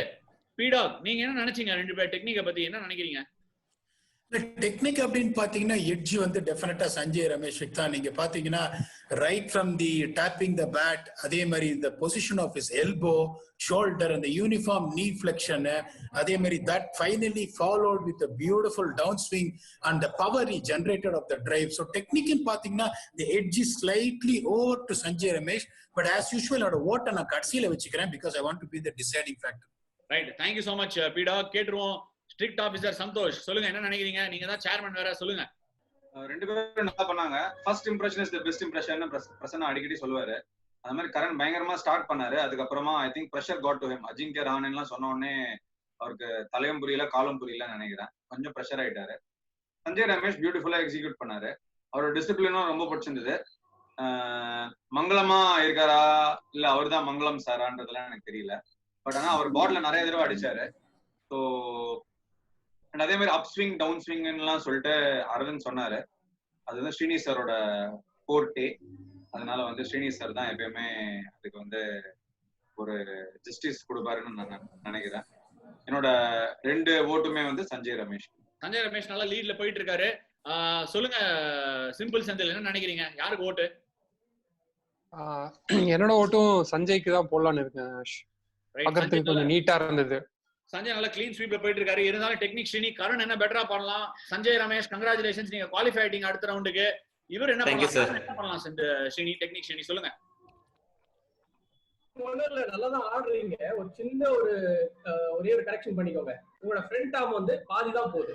பீடாக், நீங்க என்ன நினைச்சீங்க? ரெண்டு பேர் டெக்னிக்க பத்தி என்ன நினைக்கிறீங்க? டெக்னிக் அப்படின்னு பாத்தீங்கன்னா எட்ஜ் வந்து டெஃபினட்டா சஞ்சய் ரமேஷுக்கு தான். நீங்க பாத்தீங்கன்னா right from the tapping the bat, அதே மாதிரி இந்த position of his elbow, shoulder, அந்த யூனிஃபார்ம் நீ ஃபிளெக்ஷன், அதே மாதிரி that finally followed with a beautiful down swing and the power he generated of the drive. So technical பாத்தீங்கன்னா the edge is slightly over to Sanjay Ramesh, but as usual அவரோட ஓட்ட நான் கடைசியில வச்சுக்கிறேன் because I want to be the deciding factor. Right, thank you so much பீடாக். கேட்டுருவோம் strict officer Santhosh, சொல்லுங்க என்ன நினைக்கிறீங்க? நீங்க தான் சேர்மன் வேற, சொல்லுங்க. ரெண்டு பேரும் நல்லா பண்ணாங்க. First impression is the best impression Prasanna அடிக்கடி சொல்லுவாரு. அந்த மாதிரி கரண் பயங்கரமா ஸ்டார்ட் பண்ணாரு. அதுக்கப்புறமா I think pressure got to him. Ajinkya ரஹானேலாம் சொன்ன உடனே அவருக்கு தலையும் புரியல காலும் புரியலன்னு நினைக்கிறேன், கொஞ்சம் ப்ரெஷர் ஆயிட்டாரு. சஞ்சய் ரமேஷ் பியூட்டிஃபுல்லா எக்ஸிக்யூட் பண்ணாரு. அவரோட டிசிப்ளினும் ரொம்ப பிடிச்சிருந்தது. மங்களமா இருக்காரா இல்ல அவர் தான் மங்களம் சாரான்றதுலாம் எனக்கு தெரியல. பட் ஆனா அவர் பாட்ல நிறைய தடவை அடிச்சாரு. ஸோ அதே மாதிரி அப் ஸ்விங் டவுன் ஸ்விங்லாம் சொல்லிட்டு அரவிந்த் சொன்னாரு. அது வந்து ஸ்ரீனி சாரோட கோர்ட்டே. அதனால வந்து ஸ்ரீனி சார் தான் எப்பயுமே அதுக்கு வந்து ஒரு ஜஸ்டிஸ் கொடுப்பாருன்னு நான் நினைக்கிறேன். என்னோட ரெண்டு ஓட்டுமே வந்து சஞ்சய் ரமேஷ். சஞ்சய் ரமேஷ் நல்லா லீட்ல போயிட்டு இருக்காரு. சொல்லுங்க சிம்பிள் செந்தில், என்ன நினைக்கிறீங்க? யாருக்கு ஓட்டு? என்னோட ஓட்டும் சஞ்சய்க்கு தான் போடலான்னு இருக்கேன். பக்கத்துக்கு கொஞ்சம் நீட்டா இருந்தது. சஞ்சய் நல்லா கிளீன் ஸ்வீப்ல போயிட்டு இருக்காரு. இருந்தாலும் டெக்னிக் ஸ்ரீனி, கரண் என்ன பெட்டரா பண்ணலாம்? சஞ்சய் ரமேஷ் கங்க்ராச்சுலேஷன்ஸ், நீங்க குவாலிஃபை ஆயிட்டீங்க அடுத்த ரவுண்டுக்கு. இவர் என்ன பண்ணலாம்? ஸ்ரீனி டெக்னிக் ஸ்ரீனி சொல்லுங்க. நல்லாதான் ஆடுறீங்க. ஒரு சின்ன ஒரே ஒரு கரெக்ஷன் பண்ணிக்கோங்க. உங்களோட ஃப்ரண்ட் ஆர்ம் வந்து பாதி தான் போகுது.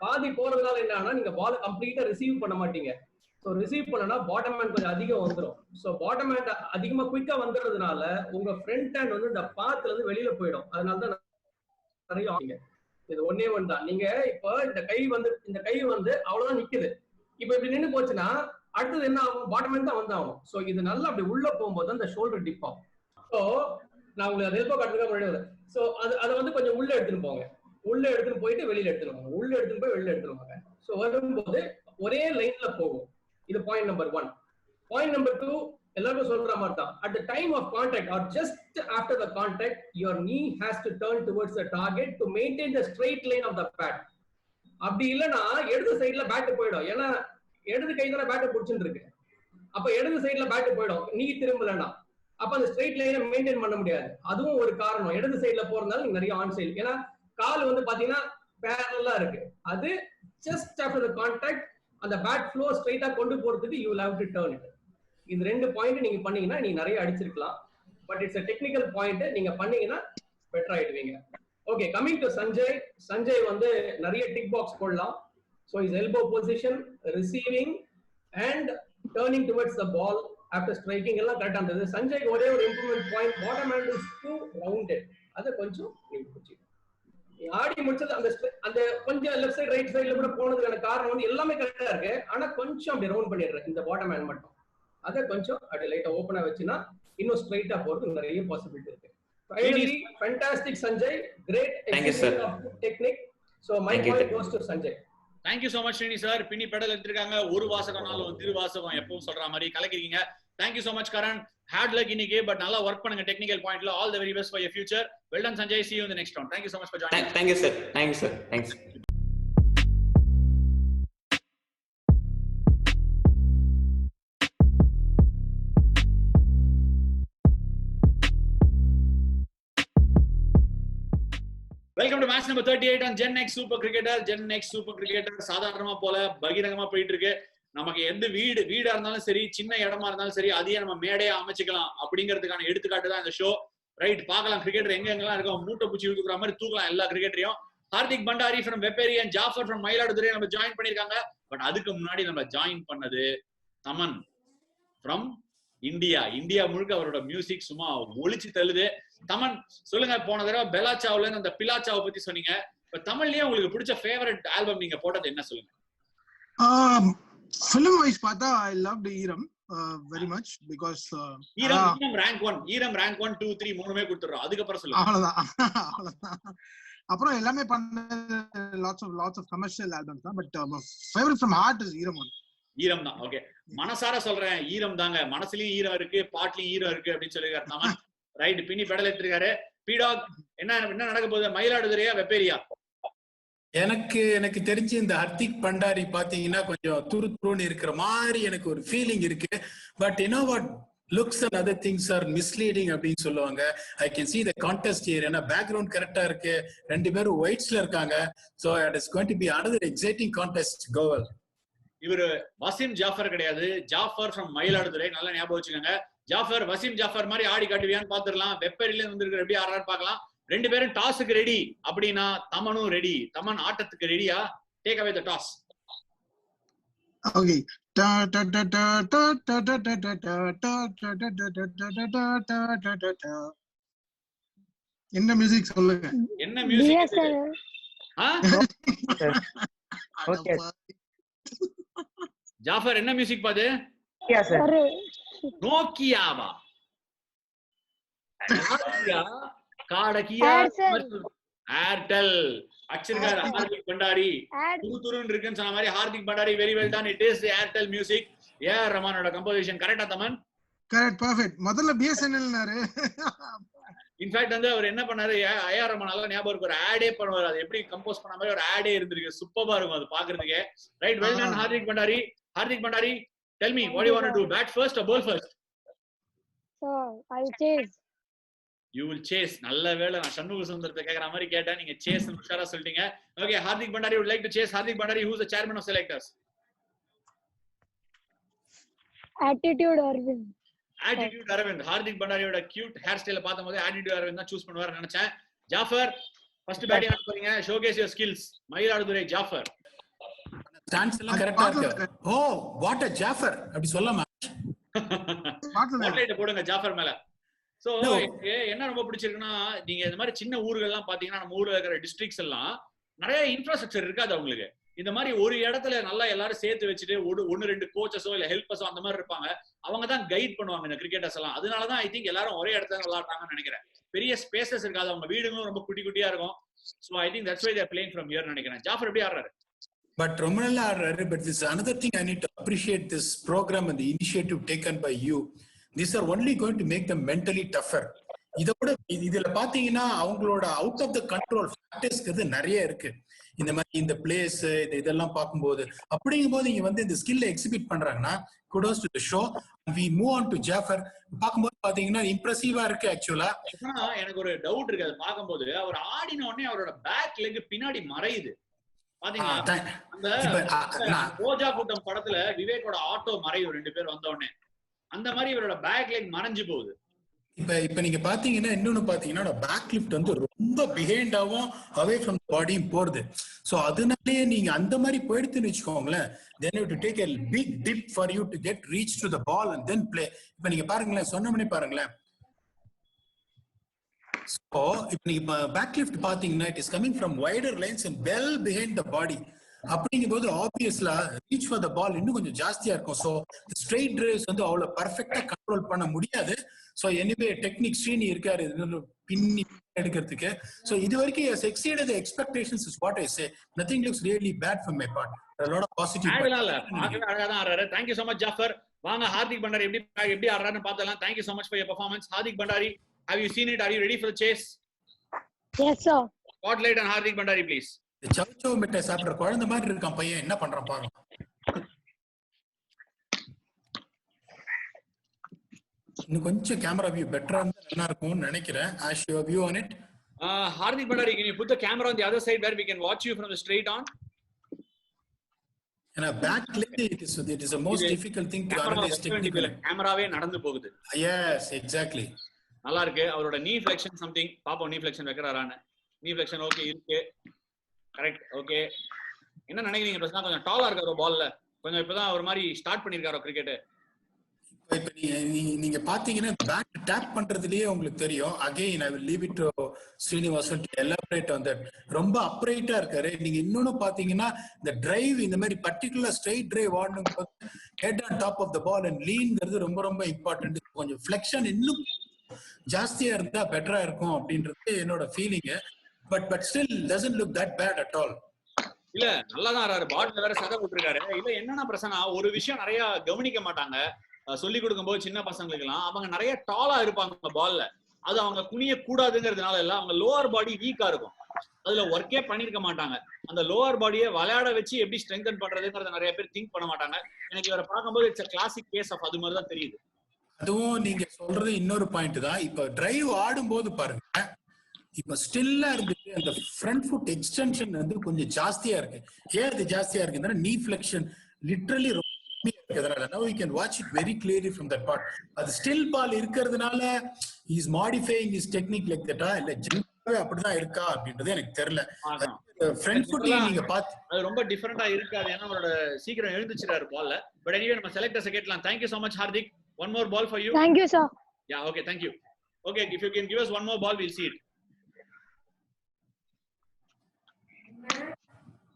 பாதி போறதுனால என்னன்னா நீங்க பால் கம்ப்ளீட்டா ரிசீவ் பண்ண மாட்டீங்க. ஸோ ரிசீவ் பண்ணனா பாட்டம் ஹேண்ட் கொஞ்சம் அதிகம் வந்துடும். ஸோ பாட்டம் ஹேண்ட் அதிகமா குயிக்கா வந்துடுறதுனால உங்க ஃப்ரண்ட் ஹேண்ட் வந்து இந்த பாத்துல இருந்து வெளியில போயிடும். அதனால தான் நிறைய ஆடுங்க. இது ஒன்னே ஒன்று தான். நீங்க இப்போ இந்த கை வந்து அவ்வளவுதான் நிக்குது. இப்போ இப்படி நின்று போச்சுன்னா அடுத்தது என்ன ஆகும்? பாட்டம் ஹேண்ட் தான் வந்து ஆகும். ஸோ இது நல்லா அப்படி உள்ள போகும்போது அந்த ஷோல்டர் டிப் ஆகும். ஸோ நான் உங்களுக்கு அதை எல்போ காட்டுறதுக்காக முன்னாடி. ஸோ அதை வந்து கொஞ்சம் உள்ள எடுத்துன்னு போங்க. உள்ள எடுத்துன்னு போயிட்டு வெளியில எடுத்துன்னு போங்க. உள்ள எடுத்துன்னு போய் வெளியில எடுத்துன்னு போங்க. ஸோ வரும்போது ஒரே லைன்ல போகும். இது பாயிண்ட் நம்பர் 1. பாயிண்ட் நம்பர் 2, எல்லாரும் சொல்ற மாதிரி தான். At the time of contact or just after the contact, your knee has to turn towards the target to maintain the straight line of the bat. அப்படி இல்லைன்னா இடது சைட்ல பேட் போயிடும். ஏன்னா இடது கை தானே பேட்டை பிடிச்சிட்டு இருக்கு. அப்ப இடது சைட்ல பேட் போயிடும், நீ திரும்பலன்னா. அப்ப அந்த ஸ்ட்ரெயிட் லைனை மெயின்டைன் பண்ண முடியாது. அதுவும் ஒரு காரணம். இடது சைட்ல போறதுனால நீங்க நிறைய ஆன் சைடு, ஏன்னா கால் வந்து பாத்தீங்கன்னா பேரலா இருக்கு. அது ஜஸ்ட் ஆஃப்டர் த கான்டாக்ட் அந்த பேட் ஃப்ளோ ஸ்ட்ரைட்டா கொண்டு போறதுக்கு you will have to turn it. இந்த 2 பாயிண்ட் நீங்க பண்ணீங்கன்னா நீங்க நிறைய அடிச்சிருக்கலாம். But it's a technical point. நீங்க பண்ணீங்கன்னா பெட்டர் ஆயிடுவீங்க. Okay, coming to Sanjay. Sanjay வந்து நிறைய டிக் பாக்ஸ் போடலாம். So is elbow position, receiving and turning towards the ball after striking எல்லாம் கரெக்டா இருந்தது. சஞ்சய் ஒரே ஒரு improvement point, bottom hand is two rounded. அதை கொஞ்சம் நீங்க பிடிச்சி ஆடி முடிச்சது அந்த கொஞ்சம் லெஃப்ட் சைடு ரைட் சைடுல கூட போனதுக்கான காரணம் வந்து எல்லாமே கரெக்டா இருக்கு. ஆனா கொஞ்சம் அப்படி ரவுண்ட் பண்ணிடுறேன் இந்த பாட்டம் ஹேண்ட் மட்டும். அதை கொஞ்சம் அப்படி லைட்டா ஓப்பனா வச்சுன்னா இன்னும் ஸ்ட்ரைட்டா போறதுக்கு நிறைய பாசிபிலிட்டி இருக்கு. Finally, fantastic Sanjay, great execution of technique. So my point goes to Sanjay. Thank you so much Srini sir. பின்னி பெடல் எடுத்துருக்காங்க. ஒரு வாசகம்னாலும் திருவாசகம் எப்பவும் சொல்ற மாதிரி கலக்கிருக்கீங்க. Thank you so much Karan. Hard luck இன்னைக்கு, பட் நல்லா ஒர்க் பண்ணுங்க டெக்னிக்கல் பாயிண்ட்ல. All the very best for your future. Well done Sanjay. See you in the next round. Thank you so much for joining. Thank you sir. Thank you sir. Thanks. Welcome to match number 38 on Gen X Super Cricketer. Gen X Super Cricketer சாதாரணமா போல பகிரங்கமா போயிட்டு இருக்கு. நமக்கு எந்த வீடா இருந்தாலும் சரி, சின்ன இடமா இருந்தாலும் சரி, அதையே நம்ம மேடையா அமைச்சுக்கலாம் அப்படிங்கிறதுக்கான எடுத்துக்காட்டு தான் இந்த ஷோ. ரைட், பார்க்கலாம் கிரிக்கெட்டர் எங்கெல்லாம் இருக்கும், மூட்டை பூச்சி தூக்குற மாதிரி தூக்கலாம் எல்லா கிரிக்கெட்டரையும். Hardik Bhandari from Vepery and Jafar from Mayiladuthurai நம்ம ஜாயின் பண்ணிருக்காங்க. பட் அதுக்கு முன்னாடி நம்ம ஜாயின் பண்ணது தமன் ஃப்ரம் இந்தியா. இந்தியா முழுக்க அவரோட மியூசிக் சும்மா ஒளிச்சு தள்ளுது. தமன் சொல்லுங்க, போன தடவை பெலாச்சாவுல இருந்து அந்த பிலாச்சாவை பத்தி சொன்னீங்க. இப்ப தமிழ்லயே உங்களுக்கு பிடிச்ச ஃபேவரட் ஆல்பம் நீங்க போட்டது என்ன சொல்லுங்க? Film wise பார்த்தா I loved ஈரம் very much because ஈரம் rank 1, ஈரம் rank 1 2 3 மூணுமே கொடுத்துறோம். அதுக்கு அப்புறம் சொல்லுங்க. அவ்வளவுதான். அப்புறம் எல்லாமே பண்ண lots of commercial albums தான், but favorite from heart is ஈரம் 1. ஈரம் தான். ஓகே, மனசார சொல்றேன் ஈரம் தாங்க. மனசுலயும் ஈரம் இருக்கு, பாட்லயும் ஈரம் இருக்கு அப்படின்னு சொல்லிருக்காரு தமன். ரைட், பின்னி பெடல் எடுத்திருக்காரு. பீடாக் என்ன நடக்க போகுது? மயிலாடுதுறையா வெப்பேரியா? எனக்கு தெரிஞ்சு இந்த ஹர்திக் பண்டாரி பாத்தீங்கன்னா கொஞ்சம் துருன்னு இருக்கிற மாதிரி எனக்கு ஒரு ஃபீலிங் இருக்கு. But you know what, looks and other things are misleading அப்படின்னு சொல்லுவாங்க. I can see the contest here. ஏன்னா பேக்ரவுண்ட் கரெக்டா இருக்கு, 2 பேரும் ஒயிட்ஸ்ல இருக்காங்க. So it is going to be another exciting contest. Goal. இவரு வசீம் ஜாஃபர் கிடையாது, ஜாஃபர் ஃப்ரம் மயிலாடுதுறை. நல்லா ஞாபகம் வச்சுக்கோங்க. ஜாஃபர் வசீம் ஜாஃபர் மாதிரி ஆடி காட்டுவியான்னு பாத்துடலாம். வெப்பரில வந்துருக்கிற எப்படி ஆடுறான்னு பாக்கலாம். 2 பேரும் டாஸுக்கு ரெடி அப்படின்னா தமனும் ரெடி. தமன் ஆட்டத்துக்கு ரெடியா? Take away the toss. Okay, என்ன மியூசிக் சொல்லுங்க? என்ன மியூசிக்? ஓகே ஜாஃபர் என்ன மியூசிக் பாது? நோக்கியாவா? ஏர்டெல். அக்ஷர்கார் ஹார்திக் பண்டாரி துருன்னு இருக்குன்னு சொன்ன மாதிரி Hardik Bhandari very well done. It is Airtel music. A ரஹ்மானோட கம்போசிஷன். கரெக்டா தமன்? Correct, perfect. முதல்ல பிஎஸ்என்எல்னாரு. இன்ஃபேக்ட் வந்து அவர் என்ன பண்ணாரு, ஏஆர் ரஹ்மான் நல்லா ஞாபகம் இருக்கு, ஒரு ஆடே பண்ணுவார். அது எப்படி கம்போஸ் பண்ண மாதிரி ஒரு ஆடே இருந்திருக்கு. சூப்பரா இருக்கும் அது பாக்குறதுக்கு. Right, well done Hardik Bhandari. Hardik Bhandari, tell me what do you want to do, bat first or bowl first? Sir, I'll chase. You will chase. நல்ல வேளை நான் சண்முக சுந்தரத்தை கேக்குற மாதிரி கேட்டேன், நீங்க சேஸ் உஷாரா சொல்லிட்டீங்க. Okay, Hardik Bhandari would like to chase. Hardik Bhandari, who is the chairman of selectors? Attitude Arvind. Attitude Arvind. Hardik பண்டாரியோட கியூட் ஹேர் ஸ்டைல பார்த்தம்போது attitude Arvind தான் சூஸ் பண்ணுவார்னு நினைச்சேன். ஜாஃபர், ஃபர்ஸ்ட் பேட்டிங் ஆட போறீங்க. Showcase your skills. Mayiladuthurai Jafar. Stands எல்லாம் கரெக்ட்டா இருக்கு. ஓ, வாட் a ஜாஃபர் அப்படி சொல்லமா? ஸ்பாட்லைட் போடுங்க ஜாஃபர் மேல. சோ எனக்கு என்ன ரொம்ப பிடிச்சிருக்குன்னா, நீங்க இந்த மாதிரி சின்ன ஊர்கள் எல்லாம் பாத்தீங்கன்னா, நம்ம ஊர்ல இருக்கிற டிஸ்ட்ரிக்ட்ஸ் எல்லாம் நிறைய இன்ஃப்ராஸ்ட்ரக்சர் இருக்காது அவங்களுக்கு. இந்த மாதிரி ஒரு இடத்துல நல்லா எல்லாரும் சேர்த்து வச்சுட்டு 1-2 கோச்சஸோ இல்ல ஹெல்பர்ஸோ அந்த மாதிரி இருப்பாங்க. அவங்க தான் கைட் பண்ணுவாங்க இந்த கிரிக்கெட்டர்ஸ் எல்லாம். அதனாலதான் ஐ திங்க் எல்லாரும் ஒரே இடத்துல விளையாடுறாங்கன்னு நினைக்கிறேன். பெரிய ஸ்பேசஸ் இருக்காது, அவங்க வீடுகளும் ரொம்ப குட்டி குட்டியா இருக்கும். So I think that's why they are playing from here நினைக்கிறேன். ஜாஃபர் எப்படி ஆடுறாரு? But Romanella, but this is another thing I need to appreciate this program and the initiative taken by you. These are only going to make them mentally tougher. இதோட இதுல பாத்தீங்கன்னா அவங்களோட out of the control ஃபேக்டர்ஸ்க்கு நிறைய இருக்கு. இந்த மாதிரி இந்த place இதெல்லாம் பார்க்கும்போது அப்படிங்கும்போது இங்க வந்து இந்த ஸ்கில்ல எக்ஸிபிட் பண்றாங்கன்னா kudos to the show. We move on to Jaffer. பாக்கும்போது பாத்தீங்கன்னா இம்ப்ரெசிவா இருக்கு ஆக்சுவலா. எனக்கு ஒரு டவுட் இருக்கு அது பாக்கும்போது. அவர் ஆடின உடனே அவரோட பேக் லெக் பின்னாடி மறையுது பாத்தீங்களா? அந்த ரோஜா கூட்டம் படத்துல விவேக்கோட ஆட்டோ மறையும் 2 பேர் வந்த உடனே. அந்த மாதிரி இவரோட பேக் லெக் மறைஞ்சு போகுது. இப்ப நீங்க பாத்தீங்கன்னா இன்னொன்னு பாத்தீங்கன்னா பேக் லிஃப்ட் வந்து ரொம்ப பிஹைண்டாவும் அவே ஃப்ரம் பாடியும் போறது. சோ அதனாலே நீங்க அந்த மாதிரி போயிடுத்துன்னு வச்சுக்கோங்களேன், then you have to take a big dip for you to get reach to the ball and then play. இப்ப நீங்க பாருங்களேன், சொன்னமனே பாருங்களேன். So இப்ப நீங்க பேக் லிஃப்ட் பாத்தீங்கன்னா it is coming from wider lines and well behind the body. அப்படிங்கும்போது ஆப்வியஸ்லா reach for the பால் இன்னும் கொஞ்சம் ஜாஸ்தியா இருக்கும். ஸோ ஸ்ட்ரெயிட் டிரைவ்ஸ் வந்து அவ்வளவு பர்ஃபெக்டா கண்ட்ரோல் பண்ண முடியாது. ஸோ எனிவே டெக்னிக் ஸ்ரீனி இருக்காரு பின்னி எடுக்கிறதுக்கு. ஸோ இது வரைக்கும் has exceeded the expectations is what I say. Nothing looks really bad from my part. A lot of positive. அழகா தான் ஆடுறாரு. Thank you so much Jaffer. வாங்க ஹார்திக் பண்டாரி எப்படி ஆடுறாருன்னு பார்த்தலாம். Thank you so much for your performance. Hardik Bhandari, have you seen it? Are you ready for the chase? Yes sir. Spotlight on Hardik Bhandari please. சவுச்சோ மிட்டாய் சாப்பிடுற குழந்தை மாதிரி இருக்கான் பையன், என்ன பண்றான் பாருங்க. இன்னும் கொஞ்சம் கேமரா வியூ பெட்டரா இருந்தா நல்லா இருக்கும்னு நினைக்கிறேன். As your view on it. Hardik Bhandari, can you put the camera on the other side where we can watch you from the straight on? And a back leg, it is the most difficult thing to analyze technically. கேமராவே நடந்து போகுது. Yes, exactly. நல்லா இருக்கு. அவரோட knee flexion something பாப்போம், knee flexion வைக்கறாரான்னு. knee flexion okay இருக்கு. Correct okay. என்ன நினைக்கிறீங்க பிரசன்னா? கொஞ்சம் டாலா இருக்காரு பால்ல, கொஞ்சம் இப்பதான் ஒரு மாதிரி ஸ்டார்ட் பண்ணிருக்காரு கிரிக்கெட். இப்ப நீங்க பாத்தீங்கன்னா பேக் டேப் பண்றதுலயே உங்களுக்கு தெரியும். Again I will leave it to Srinivasan to elaborate on that. ரொம்ப அப்ரைட்டா இருக்காரு. நீங்க இன்னொன்னு பாத்தீங்கன்னா இந்த டிரைவ், இந்த மாதிரி பர்டிகுலர் ஸ்ட்ரைட் டிரைவ் ஆடணும் போது head on top of the ball and லீன்ங்கிறது ரொம்ப ரொம்ப இம்பார்ட்டன்ட். கொஞ்சம் ஃபிளெக்ஷன் இன்னும் ஜாஸ்தியா இருந்தா பெட்டரா இருக்கும் அப்படின்றது என்னோட feeling. But still doesn't look that bad at all. இல்ல நல்லா தான் ஆறாரு. பாட்ல வேற சத போட்டுருக்காரு. இல்ல என்னன்னா பிரச்சனை, ஒரு விஷயம் நிறைய கவனிக்க மாட்டாங்க சொல்லி கொடுக்கும்போது சின்ன பசங்களுக்கு எல்லாம். அவங்க நிறைய டாலா இருப்பாங்க பால்ல, அது அவங்க குனிய கூடாதுங்கிறதுனால இல்ல, அவங்க லோவர் பாடி வீக்கா இருக்கும், அதுல ஒர்க்கே பண்ணிருக்க மாட்டாங்க. அந்த லோவர் பாடியை விளையாட வச்சு எப்படி ஸ்ட்ரெங்தன் பண்றதுங்கிறத நிறைய பேர் திங்க் பண்ண மாட்டாங்க. எனக்கு இவரை பார்க்கும்போது இட்ஸ் கிளாசிக் கேஸ் ஆஃப் அது மாதிரி தான் தெரியுது. அதுவும் நீங்க சொல்றது இன்னொரு பாயிண்ட் தான். இப்ப டிரைவ் ஆடும்போது பாருங்க, இப்ப ஸ்டில்லா இருக்கு, அந்த ஃப்ரண்ட் ஃபுட் எக்ஸ்டென்ஷன் வந்து கொஞ்சம் ஜாஸ்தியா இருக்கு. ஏன் அது ஜாஸ்தியா இருக்குன்னா நீ ஃபிளெக்ஷன் லிட்டரலி ரொம்ப இருக்கிறதுனால. Now we can watch it very clearly from that part. அது ஸ்டில் பால் இருக்கிறதுனால he is modifying his technique like that. இல்ல ஜெனரலாவே அப்படிதான் இருக்கா அப்படின்றது எனக்கு தெரியல. ஃப்ரண்ட் ஃபுட் நீங்க பாத்து அது ரொம்ப டிஃபரெண்டா இருக்காது, ஏன்னா அவரோட சீக்கிரம் எழுந்துச்சுறாரு பால்ல. பட் எனிவே நம்ம செலக்டர்ஸ் கேட்கலாம். Thank you so much Hardik. One more ball for you. Thank you sir. Yeah, okay, thank you. Okay, if you can give us one more ball, we'll see it.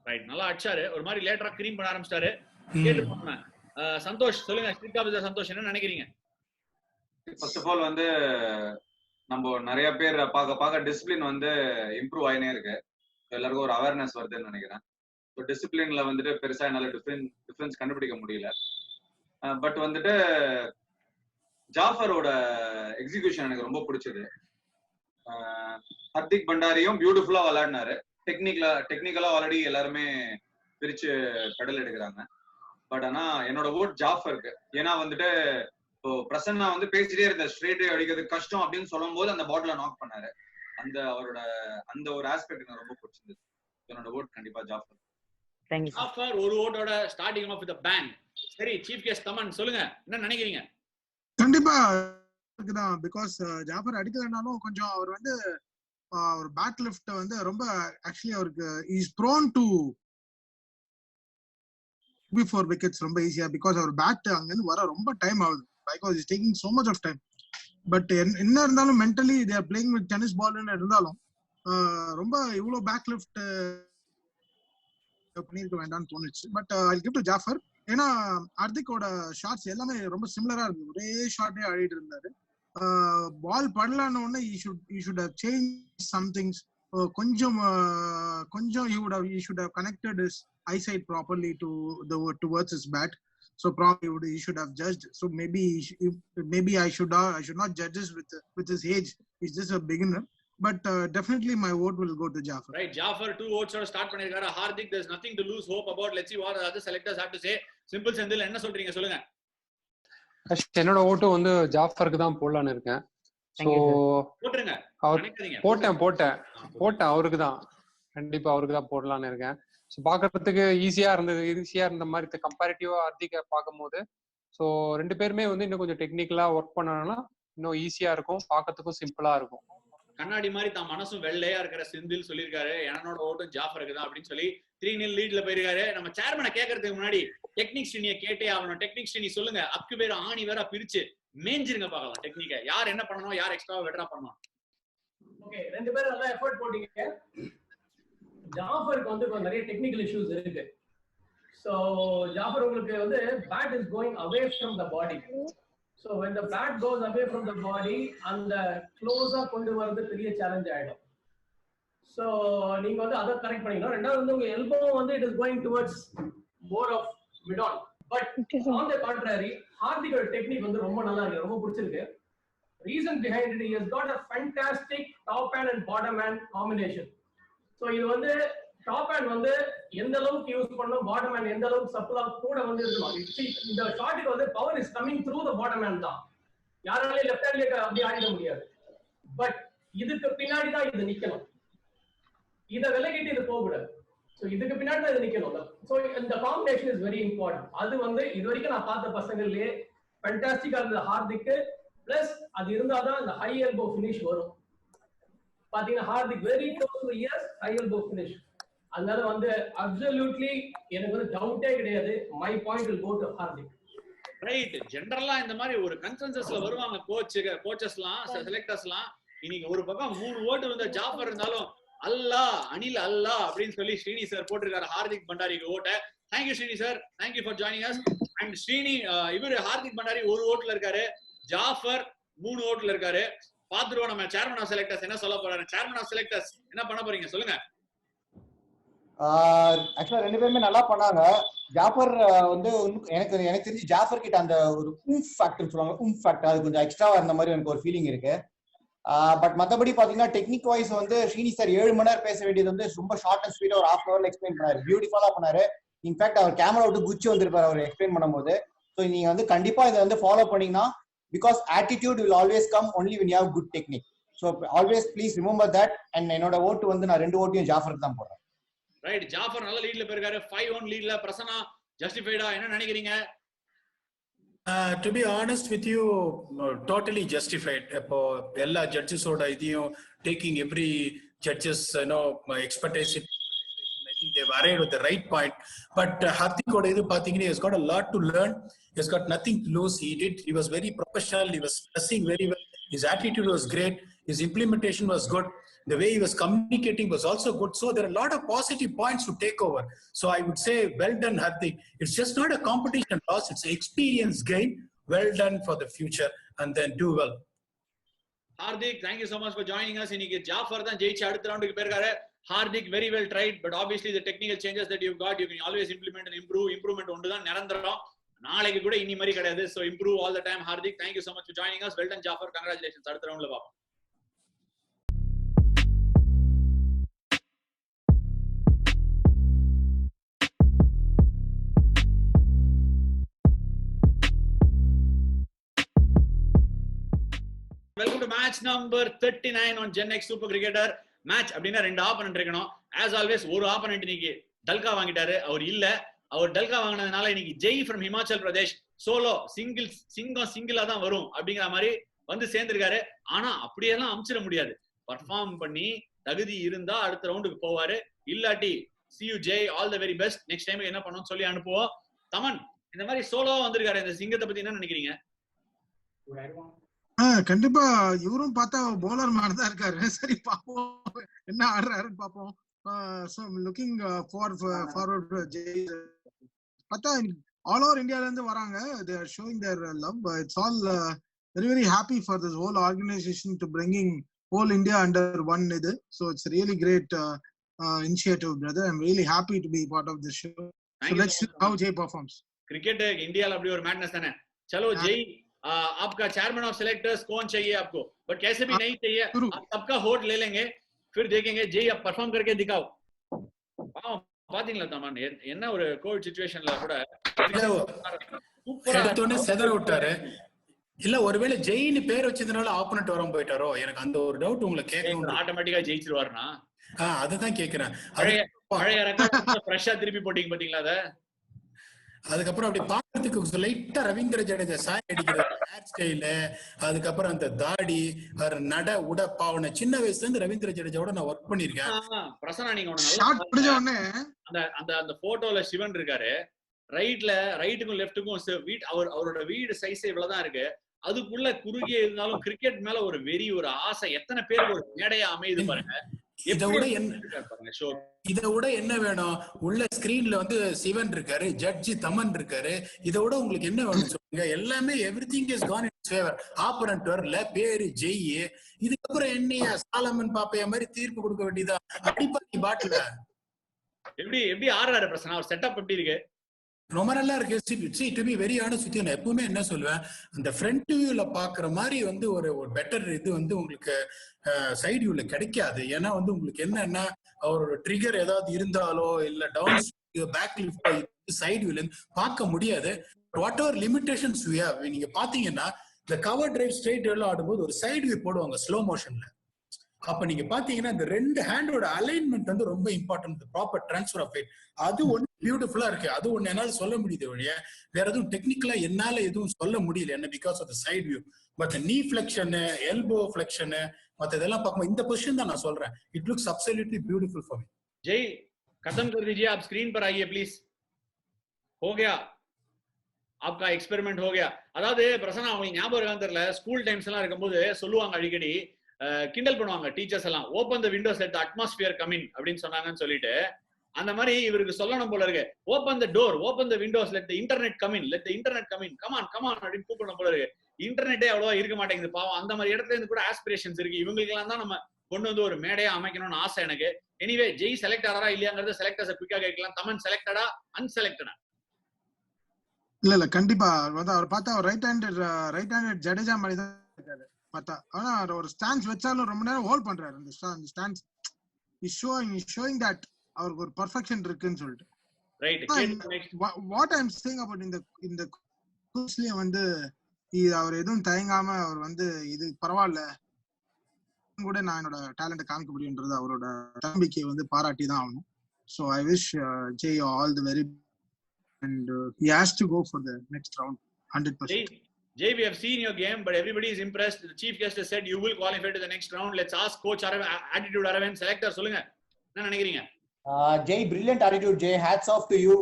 Right, நல்லா அடிச்சாரு. ஒரு மாதிரி லேட்டரா cream பண்ண ஆரம்பிச்சாரு. கேட்டு போறேன். சந்தோஷ் சொல்லுங்க, strict officer Santhosh, என்ன நினைக்கிறீங்க? ஃபர்ஸ்ட் ஆஃப் ஆல் வந்து நம்ம நிறைய பேர் பார்க்க டிசிப்ளின் வந்து இம்ப்ரூவ் ஆயினே இருக்கு. எல்லாருக்கும் ஒரு அவேர்னஸ் வருதுன்னு நினைக்கிறேன். ஸோ டிசிப்ளின்ல வந்துட்டு பெருசா என்னால டிஃபரன்ஸ் கண்டுபிடிக்க முடியல. பட் வந்துட்டு ஜாஃபரோட எக்ஸிகியூஷன் எனக்கு ரொம்ப பிடிச்சது. ஹர்திக் பண்டாரியும் பியூட்டிஃபுல்லா விளையாடினாரு. டெக்னிக்கலா ஆல்ரெடி எல்லாருமே பிரிச்சு பெடல் எடுக்கிறாங்க. பட் ஆனா என்னோட ஓட் ஜாஃபருக்கு. ஏன்னா வந்துட்டு இப்போ பிரசன்னா வந்து பேசிட்டே இருந்த ஸ்ட்ரெயிட் அடிக்கிறது கஷ்டம் அப்படின்னு சொல்லும் போது அந்த பாட்டில நாக் பண்ணாரு. அவரோட அந்த ஒரு ஆஸ்பெக்ட் எனக்கு ரொம்ப பிடிச்சிருந்தது. என்னோட ஓட் கண்டிப்பா ஜாஃபர். ஜாஃபர் ஒரு ஓட்டோட ஸ்டார்டிங் ஆஃப் தி பேங்க். சரி, சீஃப் கெஸ்ட் தமன் சொல்லுங்க, என்ன நினைக்கிறீங்க? கண்டிப்பா இருக்குதான். பிகாஸ் ஜாஃபர் அடிக்கலனாலும் கொஞ்சம் அவர் வந்து ஒரு பேக் லிஃப்ட் வந்து ரொம்ப ஆக்சுவலி அவருக்கு is prone to before wickets ரொம்ப ஈஸியா. பிகாஸ் அவர் பேட் அங்கிருந்து வர ரொம்ப டைம் ஆகுது. Because is taking so much of time. But என்ன இருந்தாலும் mentally they are playing with tennis ball இருந்தாலும் ரொம்ப இவ்வளவு பேக் லிஃப்ட் பண்ணிருக்க வேண்டாம்னு தோணுச்சு. But I'll give to Jaffer. ஏன்னா ஹார்திக்கோட ஷாட்ஸ் எல்லாமே ரொம்ப சிமிலரா இருக்கு. ஒரே ஷாட்டே ஆடிட்டு இருந்தாரு. பால் படலான உடனே he should have changed some things. கொஞ்சம் he should have connected his eyesight properly towards his bat. So probably he should have judged. So maybe I should not judge this with his age. He's just a beginner. But definitely my vote will go to Jaffer. Right, Jaffer 2 votes start பண்ணிருக்காரு. Hardik, there's nothing to lose hope about. Let's see what the other selectors have to say. Simple Senthil என்ன சொல்றீங்க சொல்லுங்க. என்னோட ஓட்டு வந்து ஜாஃபருக்கு தான் போடலான்னு இருக்கேன். சோ போட்டுருங்க. போட்டேன் அவருக்கு தான், கண்டிப்பா அவருக்கு தான் போடலான்னு இருக்கேன். ஸோ பாக்குறதுக்கு ஈஸியா இருந்த மாதிரி கம்பேரிட்டிவா ஹார்திகை பார்க்கும்போது, ஸோ ரெண்டு பேருமே வந்து இன்னும் கொஞ்சம் டெக்னிக்கலா ஒர்க் பண்ணனா இன்னும் ஈஸியா இருக்கும், பார்க்கறதுக்கும் சிம்பிளா இருக்கும். கண்ணாடி மாதிரி தான் மனசும் வெள்ளையா இருக்கிற செந்தில் சொல்லியிருக்காரு என்னோட ஓட்டும் ஜாஃபருக்கு தான் அப்படின்னு சொல்லி 3-0 லீட்ல போயிருக்காரு. நம்ம சேர்மனை கேட்கறதுக்கு முன்னாடி டெக்னிக் ஸ்ரீனியை கேட்டே ஆகணும். டெக்னிக் ஸ்ரீனி சொல்லுங்க, அக்கு பேர் ஆணி வேற பிரிச்சு மேஞ்சிருங்க பார்க்கலாம். டெக்னிக்கை யார் என்ன பண்ணணும், யார் எக்ஸ்ட்ரா பெட்டரா பண்ணணும். ஓகே, ரெண்டு பேரும் நல்லா எஃபோர்ட் போட்டீங்க. ஜாஃபருக்கு வந்து நிறைய டெக்னிக்கல் இஷ்யூஸ் இருக்கு. ஸோ ஜாஃபர் உங்களுக்கு வந்து bat is going away from the body. So when the bat goes away from the body, அந்த க்ளோஸா கொண்டு வரது பெரிய சேலஞ்ச் ஆயிடும். ஸோ நீங்க வந்து அதை கரெக்ட் பண்ணிக்கணும். ரெண்டாவது வந்து உங்க எல்போ வந்து it is going towards more of mid on. But on the contrary ஹார்திகோட டெக்னிக் வந்து ரொம்ப நல்லா இருக்கு, ரொம்ப பிடிச்சிருக்கு. Reason behind it, he has got a fantastic top hand and bottom hand combination. So இது வந்து டாப் ஹேண்ட் வந்து எந்த அளவுக்கு யூஸ் பண்ணணும், பாட்டம் ஹேண்ட் எந்த அளவுக்கு சப்ளா கூட வந்து இருக்கணும். இந்த ஷாட்டுக்கு வந்து power is coming through the bottom hand தான். யாராலையும் லெஃப்ட் ஹேண்ட்ல அப்படி ஆடிட முடியாது. பட் இதுக்கு பின்னாடி தான் இது நிக்கணும். இதை விலகிட்டு இது போகக்கூடாது. ஸோ இதுக்கு பின்னாடி தான் இது நிக்கணும். ஸோ இந்த காம்பினேஷன் இஸ் வெரி இம்பார்ட்டன்ட். அது வந்து இது வரைக்கும் நான் பார்த்த பசங்கள்லயே ஃபேண்டாஸ்டிக்கா இருந்தது ஹார்திக்கு. பிளஸ் அது இருந்தாதான் இந்த ஹை எல்போ ஃபினிஷ் வரும். பாத்தீங்கன்னா Hardik very close to ears high elbow finish. அதனால வந்து அப்சல்யூட்லி எனக்கு வந்து டவுட்டே கிடையாது. My point will go to Hardik. Right, ஜெனரலா இந்த மாதிரி ஒரு கன்சென்சஸ்ல வருவாங்க கோச்சஸ்லாம் செலக்டர்ஸ்லாம். இன்னைக்கு ஒரு பக்கம் 3 ஓட்டு வந்த ஜாஃபர் இருந்தாலும் அல்லா அனில் அல்லா அப்படின்னு சொல்லி ஸ்ரீனி சார் போட்டிருக்காரு ஹார்திக் பண்டாரிக்கு ஓட்ட. Thank you Srini sir, thank you for joining us. And Srini இவர் ஹார்திக் பண்டாரி 1 ஓட்டுல இருக்காரு, ஜாஃபர் 3 ஓட்டுல இருக்காரு. பாத்துருவோம் நம்ம சேர்மன் ஆஃப் செலக்டர்ஸ் என்ன சொல்ல போறாரு. சேர்மன் ஆஃப் செலக்டர்ஸ் என்ன பண்ண போறீங்க சொல்லுங்க. ஆக்சுவலா ரெண்டு பேருமே நல்லா பண்ணாங்க. ஜாஃபர் வந்து எனக்கு தெரிஞ்சு ஜாஃபர் கிட்ட அந்த ஒரு ஃபேக்டர் சொல்லுவாங்க, ஃபேக்டர் அது கொஞ்சம் எக்ஸ்ட்ராவா இருந்த மாதிரி எனக்கு ஒரு ஃபீலிங் இருக்கு. பட் மற்றபடி பாத்தீங்கன்னா டெக்னிக் வைஸ் வந்து ஸ்ரீனி சார் 7 மணி நேரம் பேச வேண்டியது வந்து ரொம்ப ஷார்ட் அண்ட் ஸ்வீட்டா ஒரு 1/2 hourல எக்ஸ்பிளைன் பண்ணாரு. பியூட்டிஃபுல்லா பண்ணாரு. இன்ஃபேக்ட் அவர் கேமரா விட்டு குச்சி வந்திருப்பாரு அவர் எக்ஸ்பிளைன் பண்ணும்போது. ஸோ நீங்க வந்து கண்டிப்பா இதை வந்து ஃபாலோ பண்ணீங்கன்னா, because attitude will always come only when you have good technique. So always please remember that. And என்னோட ஓட்டு வந்து நான் 2 ஓட்டையும் ஜாஃபருக்கு தான் போடுறேன். ரைட், ஜாஃபர் நல்ல லீட்ல போயிருக்காரு. 5-1 லீட்ல. பிரசன்னா ஜஸ்டிஃபைடா என்ன நினைக்கிறீங்க? To be honest with you, totally justified. இப்போ எல்லா ஜட்ஜஸோட இதையும் taking every judges expectation, I think they've arrived at the right point. But Harthikoda idu pathina, he has got a lot to learn. He has got nothing to lose. He was very professional. He was pressing very well. His attitude was great. His implementation was good. The way he was communicating was also good. So there are a lot of positive points to take over. So I would say, well done, Hardik. It's just not a competition loss. It's an experience gain. Well done for the future, and then do well. Hardik, thank you so much for joining us. இன்னைக்கு ஜாஃபர் தான் ஜெயிச்சு அடுத்த ரவுண்டுக்கு போயிருக்காரு. Hardik, very well tried, but obviously the technical changes that you've got, you can always implement and improve. Improvement ஒன்று தான் நிரந்தரம். நாளைக்கு கூட இனி மாதிரி கிடையாது. So improve all the time, Hardik. Thank you so much for joining us. Well done, Jaffer. Congratulations. அடுத்த ரவுண்ட்ல பாப்போம். Welcome to match number 39 on Gen X Super Cricketer. Match அப்படின்னா 2 ஆப்பனன்ட் இருக்கணும். As always ஒரு ஆப்பனன்ட் இன்னைக்கு டல்கா வாங்கிட்டாரு. அவர் இல்ல. அவர் டல்கா வாங்கினதுனால இன்னைக்கு ஜெய் ஃப்ரம் ஹிமாச்சல் பிரதேஷ் சோலோ சிங்கிளா தான் வரும் அப்படிங்கிற மாதிரி வந்து சேர்ந்திருக்காரு. ஆனா அப்படியெல்லாம் அமிச்சிட முடியாது. பர்ஃபார்ம் பண்ணி தகுதி இருந்தா அடுத்த ரவுண்டுக்கு போவாரு. இல்லாட்டி see you Jai, all the very best. Next time என்ன பண்ணணும்னு சொல்லி அனுப்புவோம். தமன், இந்த மாதிரி சோலோவா வந்திருக்காரு. இந்த சிங்கத்தை பத்தி என்ன நினைக்கிறீங்க? கண்டிப்பா இவரும் பார்த்தா போலர் மாதிரி தான் இருக்காரு. சரி பாப்போம் என்ன ஆடுறாருன்னு பாப்போம். So I'm looking forward to Jay. பார்த்தா all over India ல இருந்து வராங்க. They are showing their love. It's all very very happy for this whole organization to bringing whole India under one இது. So it's a really great initiative, brother. I'm really happy to be part of this show. So let's see how Jay performs. Cricket India அப்படி ஒரு madness தானே. चलो जय, आपका chairman of selectors कौन चाहिए आपको, बट कैसे भी नहीं चाहिए, आप सबका वोट ले लेंगे, फिर देखेंगे जय आप परफॉर्म करके दिखाओ. பாத்தீங்களா தமன் என்ன ஒரு கோவிட் சிச்சுவேஷன்ல கூட சூப்பரா எடுத்தோனே செதற விட்டாரு. இல்ல ஒருவேளை ஜெயின்னு பேர் வச்சதுனால ஆப்போனன்ட் வராம போயிட்டாரோ, எனக்கு அந்த ஒரு டவுட் உங்களுக்கு கேட்கணும். ஆட்டோமேட்டிக்கா ஜெயிச்சிருவாருனா அதுதான் கேக்குறேன். பழைய ரெக்கார்ட் ஃப்ரெஷா திருப்பி போட்டீங்க பாத்தீங்களா அத. அதுக்கப்புறம் அப்படி பாக்கிறதுக்கு லைட்டா ரவீந்திர ஜடேஜா சாய் அடிக்கிற ஹேர் ஸ்டைலு, அதுக்கப்புறம் அந்த தாடி, நட உட பாவனை, சின்ன வயசுல இருந்து ரவீந்திர ஜடேஜாவோட நான் ஒர்க் பண்ணிருக்கேன். பிரசன்னா நீங்க அந்த அந்த போட்டோல சிவன் இருக்காரு, ரைட்டுக்கும் லெஃப்ட்டுக்கும் அவரோட வீடு சைஸ் இவ்வளவுதான் இருக்கு. அதுக்குள்ள குறுகிய இருந்தாலும் கிரிக்கெட் மேல ஒரு வெறி, ஒரு ஆசை எத்தனை பேருக்கு ஒரு மேடையா அமையுது பாருங்க. இதை விட என்ன வேணும்? உள்ள ஸ்கிரீன்ல வந்து சிவன் இருக்காரு, ஜட்ஜி தமன் இருக்காரு, இதை விட உங்களுக்கு என்ன வேணும் சொல்லுங்க? எல்லாமே everything is gone in favour. Opponent வரல, பேரு ஜெய், இதுக்கப்புறம் என்னையா சாலமன் பாப்பையா மாதிரி தீர்ப்பு கொடுக்க வேண்டியதா? அடிப்பாக்கி பாட்டுல எப்படி ஆறாரு பிரச்சனை, ஒரு செட்டப் எப்படி இருக்கு? ரொம்ப நல்லா இருக்கு. To be very honest with you, நான் எப்பவுமே என்ன சொல்லுவேன், அந்த ஃப்ரண்ட் வியூல பாக்குற மாதிரி வந்து ஒரு பெட்டர் இது வந்து உங்களுக்கு சைடு வியூல கிடைக்காது. ஏன்னா வந்து உங்களுக்கு என்னன்னா, அவரோட ட்ரிகர் ஏதாவது இருந்தாலோ இல்ல டவுன் பேக் லிஃப்ட் சைடு வியூல பார்க்க முடியாது. Whatever limitations we have, நீங்க பாத்தீங்கன்னா இந்த கவர் டிரைவ் ஸ்ட்ரைட் எல்லாம் ஆடும்போது ஒரு சைடு வியூ போடுவாங்க ஸ்லோ மோஷன்ல. அப்ப நீங்க பாத்தீங்கன்னா இந்த ரெண்டு ஹேண்டோட அலைன்மெண்ட் வந்து ரொம்ப important, proper transfer of weight. அது ஒண்ணு பியூட்டிஃபுல்லா இருக்கு. அது ஒண்ணு என்னால சொல்ல முடியுது வழியா, வேற எதுவும் டெக்னிக்கலா என்னால எதுவும் சொல்ல முடியல என்ன, because of the side view. But knee flexion, elbow flexion, மத்த இதெல்லாம் பார்க்கும்போது இந்த பொசிஷன் தான் நான் சொல்றேன், it looks absolutely beautiful for me. Jay खत्म कर दीजिए, आप स्क्रीन पर आइए प्लीज. हो गया आपका एक्सपेरिमेंट हो गया. அதாவது பிரசன்னா உங்களுக்கு ஞாபகம் இருக்கான்னு தெரியல, ஸ்கூல் டைம்ஸ் எல்லாம் இருக்கும்போது சொல்லுவாங்க அடிக்கடி, கிண்டல் பண்ணுவாங்க டீச்சர்ஸ் எல்லாம், open the Windows let the atmosphere come in அப்படின்னு சொன்னாங்கன்னு சொல்லிட்டு, அந்த மாதிரி இவருக்கு சொல்லணும் போல இருக்கு, open the door, open the Windows let the internet come in, let the internet come in, come on அப்படின்னு கூப்பிடணும் போல இருக்கு. இன்டர்நெட்டே அவ்வளவா இருக்க மாட்டேங்குது பாவம். அந்த மாதிரி இடத்துல இருந்து கூட ஆஸ்பிரேஷன்ஸ் இருக்கு. இவங்களுக்கு எல்லாம் தான் நம்ம கொண்டு வந்து ஒரு மேடையா அமைக்கணும்னு ஆசை எனக்கு. எனிவே ஜெய் செலக்ட் ஆறாரா இல்லையாங்கிறத செலக்டர்ஸ் குயிக்கா கேட்கலாம். தமன் செலக்டடா அன்செலக்டடா? இல்ல கண்டிப்பா அவர் பார்த்தா ரைட் ஹேண்டட் ஜடேஜா மாதிரி தான் இருக்காரு பார்த்தா. ஆனா ஒரு ஸ்டாண்ட்ஸ் வச்சாலும் ரொம்ப நேரம் ஹோல்ட் பண்றாரு. அந்த ஸ்டாண்ட்ஸ் இஸ் ஷோயிங் தட் அவருக்கு ஒரு பெர்ஃபெக்ஷன் இருக்குன்னு சொல்லிட்டு. Right. What I am saying about இந்த கோர்ஸ்லயே வந்து அவர் எதுவும் தயங்காம அவர் வந்து இது பரவாயில்ல கூட நான் என்னோட டேலண்ட காமிக்க முடியும்ன்றது அவரோட தம்பிக்கை வந்து பாராட்டி தான் ஆகணும். So I wish Jai all the very and he has to go for the next round 100%. Jay, we have seen your game, but everybody is impressed. The chief guest has said you will qualify to the next round. Let's ask coach attitude Aravind, selector solunga enna nenikiringa? Jay, brilliant attitude Jay, hats off to you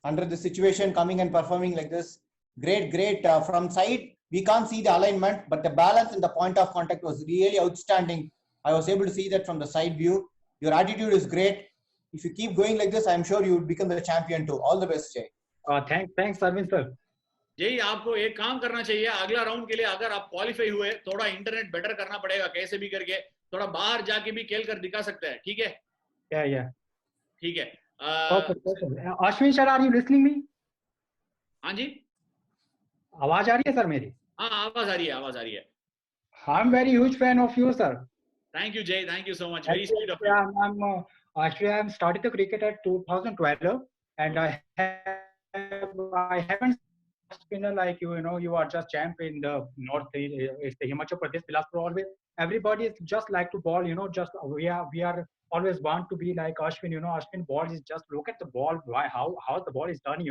under the situation, coming and performing like this. Great from side we can't see the alignment, but the balance and the point of contact was really outstanding. I was able to see that from the side view. Your attitude is great. If you keep going like this, I'm sure you will become the champion too. All the best Jay. Thanks Arvind sir. Jay, आपको एक काम करना चाहिए, अगला round के लिए अगर आप क्वालिफाई हुए, थोड़ा इंटरनेट बेटर करना पड़ेगा, कैसे भी करके थोड़ा बाहर जाके भी खेल कर दिखा सकते हैं. ठीक है? या ठीक है. Ashwin sir, are you listening me? हाँ जी, आवाज आ रही है सर मेरी? हाँ आवाज आ रही है. I am very huge fan of you sir. Thank you Jay, thank you so much. Very sweet of you. Actually I started the cricket at 2012 and I haven't been like you are just champ in the north, it's the Himachal Pradesh, Bilaspur. Always everybody is just like to ball, just we are always want to be like Ashwin. Ashwin ball is just look at the ball, how the ball is done.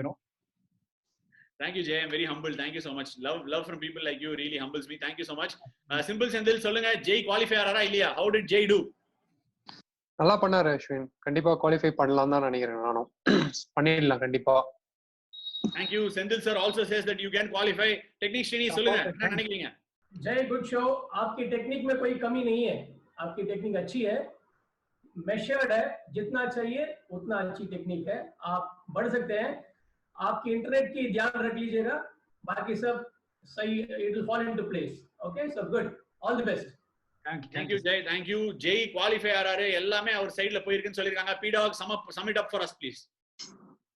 Thank you Jay, I'm very humbled. Thank you so much. Love from people like you really humbles me. Thank you so much. Simple Sendil solunga, Jay qualify ஆறாரா இல்லையா? How did Jay do? நல்லா பண்ணாரு அஸ்வின், கண்டிப்பா qualify பண்ணலாம் தான் நினைக்கிறேன். நானும் பண்ணிடலாம் கண்டிப்பா. Thank you. Sendil sir also says that you can qualify. Technique Shrini சொல்லுங்க, என்ன நினைக்கிறீங்க? जय, गुड शो. आपकी टेक्निक में कोई कमी नहीं है, आपकी टेक्निक अच्छी है, मेजर्ड है, जितना चाहिए उतना अच्छी टेक्निक है, आप बढ़ सकते हैं. आपकी इंटरनेट की ध्यान रख लीजिएगा, बाकी सब सही, it will fall into place. Okay, so good, all the best. Thank you Jay, thank you. Jay qualify ஆறாரு, எல்லாமே அவர் சைடுல போயிருக்குன்னு சொல்லிருக்காங்க. P-Dog sum it up for us please.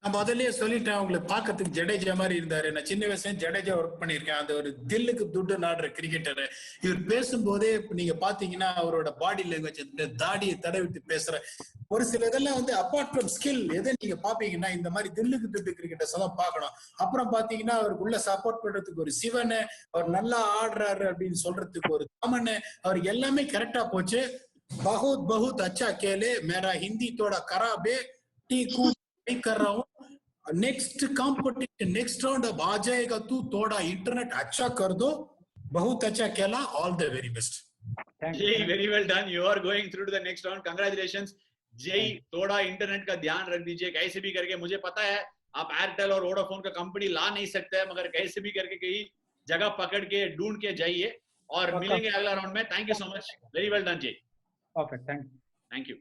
நான் முதல்லயே சொல்லிட்டேன் உங்களுக்கு பார்க்கறதுக்கு ஜடேஜா மாதிரி இருந்தாரு. நான் சின்ன வயசுல ஜடேஜா ஒர்க் பண்ணிருக்கேன். அந்த ஒரு தில்லுக்கு துட்டு நாடுற கிரிக்கெட்டர். இவர் பேசும்போதே நீங்க பாத்தீங்கன்னா அவரோட பாடி லாங்குவேஜ், இந்த தாடியை தடவிட்டு பேசுற ஒரு சில இதெல்லாம் வந்து அப்பார்ட் ஃப்ரம் ஸ்கில் எதை நீங்க பாப்பீங்கன்னா இந்த மாதிரி தில்லுக்கு துட்டு கிரிக்கெட்டர்ஸ் தான் பார்க்கணும். அப்புறம் பாத்தீங்கன்னா அவருக்கு உள்ள சப்போர்ட் பண்றதுக்கு ஒரு சிவன், அவர் நல்லா ஆடுறாரு அப்படின்னு சொல்றதுக்கு ஒரு தாமன், அவர் எல்லாமே கரெக்டா போச்சு. बहुत बहुत अच्छा खेले, मेरा हिंदी थोड़ा खराब है, ठीक नहीं कर रहा हूँ. नेक्स्ट कॉम्पिटिशन नेक्स्ट राउंड अब आ जाएगा, तू थोड़ा इंटरनेट अच्छा कर दो. बहुत अच्छा खेला, all the very best. Jay, very well done. You are going through to the next round. Congratulations. Jay, थोड़ा इंटरनेट का ध्यान रख दीजिए कैसे भी करके. मुझे पता है आप एयरटेल और वोडाफोन का कंपनी ला नहीं सकते हैं, मगर कैसे भी करके कहीं जगह पकड़ के ढूंढ के जाइए और मिलेंगे अगला राउंड में. Thank you so much. Very well done Jay. Perfect. Thank you. Thank you.